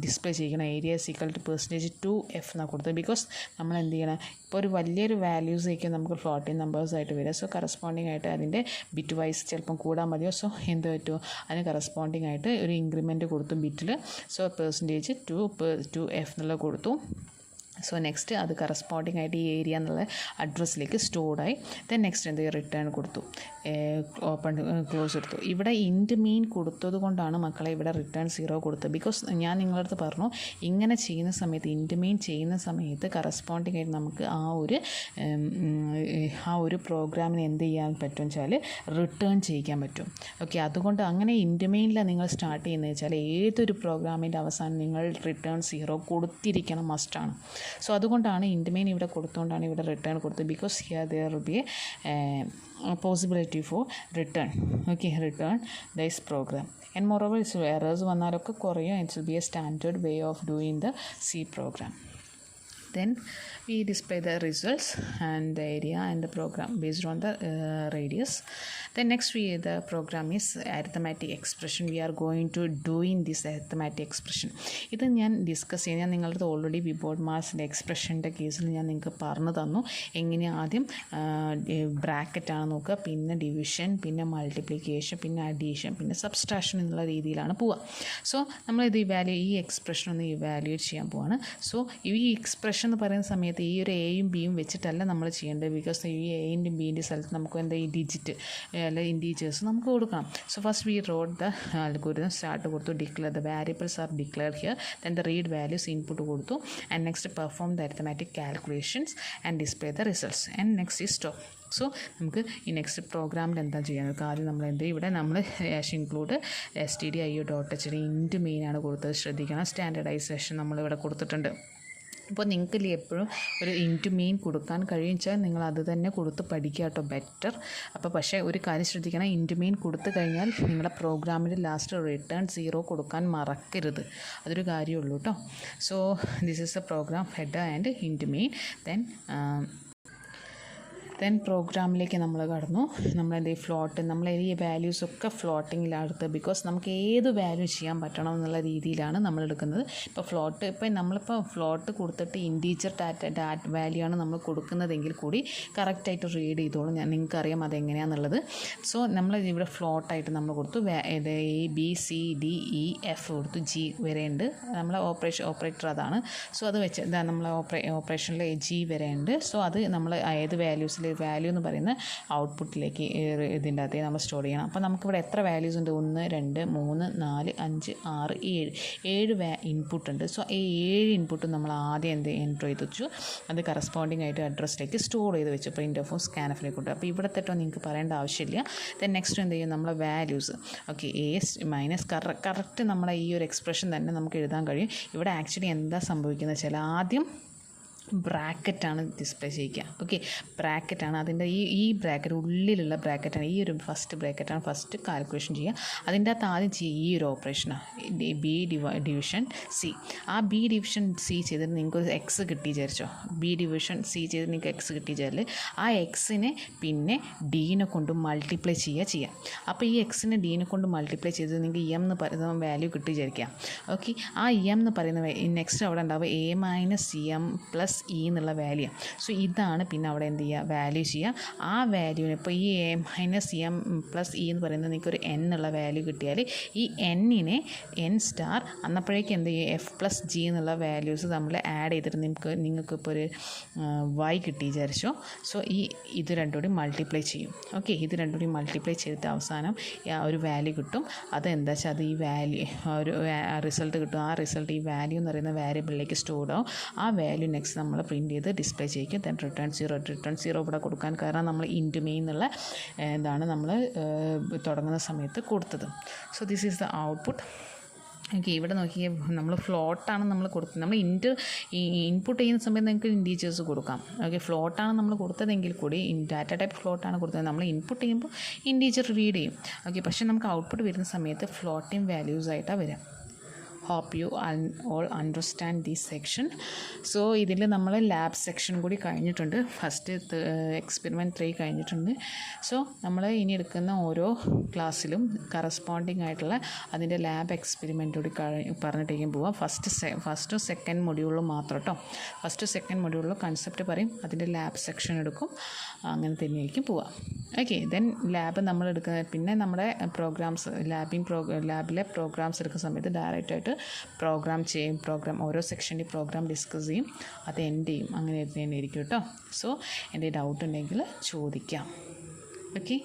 ഡിസ്പ്ലേ ചെയ്യണം. ഏരിയ ഈക്വൽ ടു %2f എന്നാണ് കൊടുത്തത്, ബിക്കോസ് നമ്മൾ എന്ത് ചെയ്യണം, ഇപ്പോൾ ഒരു വലിയൊരു വാല്യൂസേക്കും നമുക്ക് ഫ്ലോട്ടിങ് നമ്പേഴ്സായിട്ട് വരിക. സോ കറസ്പോണ്ടിങ് ആയിട്ട് അതിൻ്റെ ബിറ്റ് വൈസ് ചിലപ്പം കൂടാൻ മതിയോ. സോ എന്ത് പറ്റുമോ, അതിന് കറസ്പോണ്ടിങ് ആയിട്ട് ഒരു ഇൻക്രിമെൻറ്റ് കൊടുത്തു ബിറ്റിൽ. സോ %2f എന്നുള്ളത് കൊടുത്തു. സോ നെക്സ്റ്റ് അത് കറസ്പോണ്ടിങ് ആയിട്ട് ഈ ഏരിയ എന്നുള്ള അഡ്രസ്സിലേക്ക് സ്റ്റോർഡായി. ദെൻ നെക്സ്റ്റ് എന്ത് റിട്ടേൺ കൊടുത്തു, ഓപ്പൺ ക്ലോസ് എടുത്തു. ഇവിടെ ഇൻറ്റ് മീൻ കൊടുത്തത് കൊണ്ടാണ് മക്കളെ ഇവിടെ റിട്ടേൺ 0 കൊടുത്തത്, ബിക്കോസ് ഞാൻ നിങ്ങളുടെ അടുത്ത് പറഞ്ഞു ഇങ്ങനെ ചെയ്യുന്ന സമയത്ത് ഇൻറ്റ് മീൻ ചെയ്യുന്ന സമയത്ത് കറസ്പോണ്ടിങ് ആയിട്ട് നമുക്ക് ആ ഒരു പ്രോഗ്രാമിന് എന്ത് ചെയ്യാൻ പറ്റും വെച്ചാൽ റിട്ടേൺ ചെയ്യിക്കാൻ പറ്റും. ഓക്കെ, അതുകൊണ്ട് അങ്ങനെ ഇൻറ്റ് മീനിലാണ് നിങ്ങൾ സ്റ്റാർട്ട് ചെയ്യുന്നത് വെച്ചാൽ ഏതൊരു പ്രോഗ്രാമിൻ്റെ അവസാനം നിങ്ങൾ റിട്ടേൺ 0 കൊടുത്തിരിക്കണം, മസ്റ്റാണ്. സോ അതുകൊണ്ടാണ് ഇൻറ്റ് മെയിൻ ഇവിടെ കൊടുത്തുകൊണ്ടാണ് ഇവിടെ റിട്ടേൺ കൊടുത്തത്, because here there will be a possibility for return this program. And moreover errors വന്നാലൊക്കെ കുറയും. It's will be a standard way of doing the C program. Then we display the results and the area and the program based on the radius. Then next the program is arithmetic expression. We are going to doing this arithmetic expression. ഇത് ഞാൻ discuss ചെയ്യാൻ നിങ്ങളുടെ already വിബോർഡ് മാസിൻ്റെ എക്സ്പ്രഷൻ്റെ കേസിൽ ഞാൻ നിങ്ങൾക്ക് പറഞ്ഞു തന്നു. എങ്ങനെ ആദ്യം ബ്രാക്കറ്റാണ് നോക്കുക, പിന്നെ ഡിവിഷൻ, പിന്നെ മൾട്ടിപ്ലിക്കേഷൻ, പിന്നെ അഡീഷൻ, പിന്നെ സബ്സ്ട്രാക്ഷൻ എന്നുള്ള രീതിയിലാണ് പോവുക. സോ നമ്മളിത് ഈ എക്സ്പ്രഷൻ ഒന്ന് ഇവാലുവേറ്റ് ചെയ്യാൻ പോവാണ്. സോ ഈ എക്സ്പ്രഷൻ എന്ന് പറയുന്ന സമയത്ത് ഈ ഒരു എയും ബിയും വെച്ചിട്ടല്ല നമ്മൾ ചെയ്യേണ്ടത്, ബിക്കോസ് ഈ എൻ്റെയും ബീൻ്റെ സ്ഥലത്ത് നമുക്ക് എന്താ ഈ ഡിജിറ്റ് അല്ല ഇൻറ്റീജേഴ്സ് നമുക്ക് കൊടുക്കണം. So first we wrote the algorithm, start കൊടുത്തു, declare the variables are declare here, then the read values input കൊടുത്തു, and next perform the arithmetic calculations and display the results, and next ഈ stop. So നമുക്ക് ഈ next പ്രോഗ്രാമിൽ എന്താ ചെയ്യുന്നത്, ആദ്യം നമ്മൾ എന്ത് ഇവിടെ നമ്മൾ ഇൻക്ലൂഡ് stdio.h ഇൻറ്റ് മെയിനാണ് കൊടുത്തത്. ശ്രദ്ധിക്കണം, സ്റ്റാൻഡർഡൈസേഷൻ നമ്മളിവിടെ കൊടുത്തിട്ടുണ്ട്. അപ്പോൾ നിങ്ങൾക്ക് എപ്പോഴും ഒരു ഇൻറ്റു മെയിൻ കൊടുക്കാൻ കഴിയുമെച്ചാൽ നിങ്ങൾ അത് തന്നെ കൊടുത്ത് പഠിക്കുക കേട്ടോ, ബെറ്റർ. അപ്പോൾ പക്ഷേ ഒരു കാര്യം ശ്രദ്ധിക്കണം, ഇൻറ്റു മെയിൻ കൊടുത്തു കഴിഞ്ഞാൽ നിങ്ങളുടെ പ്രോഗ്രാമിൻ്റെ ലാസ്റ്റ് റിട്ടേൺ 0 കൊടുക്കാൻ മറക്കരുത്, അതൊരു കാര്യമുള്ളൂ കേട്ടോ. So this is a program header and into main. Then പ്രോഗ്രാമിലേക്ക് നമ്മൾ കടന്നു. നമ്മളെന്ത് ഫ്ലോട്ട്, നമ്മൾ ഈ വാല്യൂസൊക്കെ ഫ്ലോട്ടിങ്ങിലെടുത്ത്, ബിക്കോസ് നമുക്ക് ഏത് വാല്യൂ ചെയ്യാൻ പറ്റണം എന്നുള്ള രീതിയിലാണ് നമ്മൾ എടുക്കുന്നത്. ഇപ്പോൾ നമ്മളിപ്പോൾ ഫ്ലോട്ട് കൊടുത്തിട്ട് ഇൻറ്റീജർ വാല്യൂ ആണ് നമ്മൾ കൊടുക്കുന്നതെങ്കിൽ കൂടി കറക്റ്റായിട്ട് റീഡ് ചെയ്തോളും. നിങ്ങൾക്കറിയാം അതെങ്ങനെയാണെന്നുള്ളത്. സോ നമ്മൾ ഇവിടെ ഫ്ലോട്ടായിട്ട് നമ്മൾ കൊടുത്തു. ABCDEF കൊടുത്തു, G വരെ ഉണ്ട്. നമ്മളെ ഓപ്പറേറ്റർ അതാണ്. സോ അത് വെച്ച് നമ്മളെ ഓപ്പറേഷനിൽ G വരെ ഉണ്ട്. സോ അത് നമ്മൾ ഏത് വാല്യൂ എന്ന് പറയുന്ന ഔട്ട്പുട്ടിലേക്ക് ഇതിൻ്റെ അകത്തേക്ക് നമ്മൾ സ്റ്റോർ ചെയ്യണം. അപ്പോൾ നമുക്കിവിടെ എത്ര വാല്യൂസ് ഉണ്ട്, 1 2 3 4 5 6 7 ഇൻപുട്ട് ഉണ്ട്. സോ ഈ 7 ഇൻപുട്ടും നമ്മൾ ആദ്യം എൻ്റർ ചെയ്ത് വെച്ചു, അത് കറസ്പോണ്ടിങ് ആയിട്ട് അഡ്രസ്സിലേക്ക് സ്റ്റോർ ചെയ്ത് വെച്ചു, പ്രിൻ്റ് ഓഫ് സ്കാനഫിലേക്ക് ഉണ്ട്. അപ്പോൾ ഇവിടെ തെറ്റോ നിങ്ങൾക്ക് പറയേണ്ട ആവശ്യമില്ല. ദെൻ നെക്സ്റ്റ് എന്ത് ചെയ്യും, നമ്മളെ വാല്യൂസ് കറക്റ്റ് നമ്മളെ ഈ ഒരു എക്സ്പ്രഷൻ തന്നെ നമുക്ക് എഴുതാൻ കഴിയും. ഇവിടെ ആക്ച്വലി എന്താ സംഭവിക്കുന്നത് വെച്ചാൽ ആദ്യം ബ്രാക്കറ്റാണ് ഡിസ്പ്ലേ ചെയ്യിക്കുക. ഓക്കെ, ബ്രാക്കറ്റാണ് അതിൻ്റെ ഈ ബ്രാക്കറ്റ് ഉള്ളിലുള്ള ബ്രാക്കറ്റാണ്, ഈ ഒരു ഫസ്റ്റ് ബ്രാക്കറ്റാണ് ഫസ്റ്റ് കാൽക്കുലേഷൻ ചെയ്യുക. അതിൻ്റെ അകത്ത് ആദ്യം ഈ ഒരു ഓപ്പറേഷനാണ് ബി ഡിവിഷൻ സി. ആ ബി ഡിവിഷൻ സി ചെയ്തിട്ട് നിങ്ങൾക്ക് എക്സ് കിട്ടി വിചാരിച്ചോ, ബി ഡിവിഷൻ സി ചെയ്ത് നിങ്ങൾക്ക് എക്സ് കിട്ടി വിചാരിച്ചാൽ ആ എക്സിനെ പിന്നെ ഡീനെ കൊണ്ട് മൾട്ടിപ്ലൈ ചെയ്യാം. അപ്പോൾ ഈ എക്സിനെ ഡീനെ കൊണ്ട് മൾട്ടിപ്ലൈ ചെയ്ത് നിങ്ങൾക്ക് എം എന്ന് പറയുന്ന വാല്യൂ കിട്ടി വിചാരിക്കാം. ഓക്കെ, ആ എം എന്ന് പറയുന്ന നെക്സ്റ്റ് അവിടെ ഉണ്ടാവുക A - M + പ്ലസ് ഇ എന്നുള്ള വാല്യൂ. സോ ഇതാണ് പിന്നെ അവിടെ എന്ത് ചെയ്യുക, വാല്യൂ ചെയ്യുക. ആ വാല്യൂവിന് ഇപ്പോൾ ഈ A minus M plus E എന്ന് പറയുന്നത് നിങ്ങൾക്ക് ഒരു എൻ എന്നുള്ള വാല്യൂ കിട്ടിയാൽ ഈ എന്നിനെ എൻ സ്റ്റാർ അന്നപ്പോഴേക്കും എന്ത് ചെയ്യും, എഫ് പ്ലസ് ജി എന്നുള്ള വാല്യൂസ് നമ്മൾ ആഡ് ചെയ്തിട്ട് നിങ്ങൾക്കിപ്പോൾ ഒരു വൈ കിട്ടി വിചാരിച്ചോ. സോ ഇത് രണ്ടും കൂടി മൾട്ടിപ്ലൈ ചെയ്യും. ഓക്കെ, ഇത് രണ്ടും കൂടി മൾട്ടിപ്ലൈ ചെയ്തിട്ട് അവസാനം ഒരു വാല്യൂ കിട്ടും. അതെന്താ വെച്ചാൽ അത് ഈ വാല്യൂ ഒരു റിസൾട്ട് കിട്ടും. ആ റിസൾട്ട് ഈ വാല്യൂ എന്ന് പറയുന്ന വേരിയബിളിലേക്ക് സ്റ്റോർ ആവും. ആ വാല്യൂ നെക്സ്റ്റ് നമ്മൾ പ്രിൻറ്റ് ചെയ്ത് ഡിസ്പ്ലേ ചെയ്യിക്കും. ദെൻ റിട്ടേൺ സീറോ ഇവിടെ കൊടുക്കാൻ കാരണം നമ്മൾ ഇൻറ്റു മെയിൻ എന്നുള്ള എന്താണ് നമ്മൾ തുടങ്ങുന്ന സമയത്ത് കൊടുത്തത്. So this is the output. Okay, ഇവിടെ നോക്കിയാൽ നമ്മൾ ഫ്ലോട്ടാണ് നമ്മൾ കൊടുത്തത്. നമ്മൾ ഇൻപുട്ട് ചെയ്യുന്ന സമയത്ത് നിങ്ങൾക്ക് ഇൻറ്റീജേഴ്സ് കൊടുക്കാം. ഓക്കെ, ഫ്ലോട്ടാണ് നമ്മൾ കൊടുത്തതെങ്കിൽ കൂടി ഡാറ്റ ടൈപ്പ് ഫ്ലോട്ടാണ് കൊടുത്തത്. നമ്മൾ ഇൻപുട്ട് ചെയ്യുമ്പോൾ ഇൻറ്റീജർ റീഡ് ചെയ്യും. ഓക്കെ, പക്ഷേ നമുക്ക് ഔട്ട്പുട്ട് വരുന്ന സമയത്ത് ഫ്ലോട്ടിങ് വാല്യൂസ് ആയിട്ടാണ് വരിക. Hope you all understand this section. So ഇതിൽ നമ്മൾ ലാബ് സെക്ഷൻ കൂടി കഴിഞ്ഞിട്ടുണ്ട്. ഫസ്റ്റ് എക്സ്പെരിമെൻറ്റ് 3 കഴിഞ്ഞിട്ടുണ്ട്. സോ നമ്മൾ ഇനി എടുക്കുന്ന ഓരോ ക്ലാസ്സിലും കറസ്പോണ്ടിങ് ആയിട്ടുള്ള അതിൻ്റെ ലാബ് എക്സ്പെരിമെൻറ്റ് കൂടി പറഞ്ഞിട്ടേക്കും പോവാം. ഫസ്റ്റ് സെക്കൻഡ് മൊഡ്യൂളിൽ മാത്രം കേട്ടോ. ഫസ്റ്റ് സെക്കൻഡ് മൊഡ്യൂളിൽ കൺസെപ്റ്റ് പറയും, അതിൻ്റെ ലാബ് സെക്ഷൻ എടുക്കും. അങ്ങനെ തന്നെയായിരിക്കും പോവാം. ഓക്കെ, ദെൻ ലാബ് നമ്മൾ എടുക്കുന്ന പിന്നെ നമ്മുടെ ലാബിലെ പ്രോഗ്രാംസ് എടുക്കുന്ന സമയത്ത് ഡയറക്റ്റായിട്ട് പ്രോഗ്രാം ഓരോ സെക്ഷൻ്റെ പ്രോഗ്രാം ഡിസ്കസ് ചെയ്യും, അത് എൻഡ് ചെയ്യും. അങ്ങനെ തന്നെ ഇരിക്കും കേട്ടോ. സോ എൻ്റെ ഡൗട്ട് ഉണ്ടെങ്കിൽ ചോദിക്കാം. ഓക്കെ.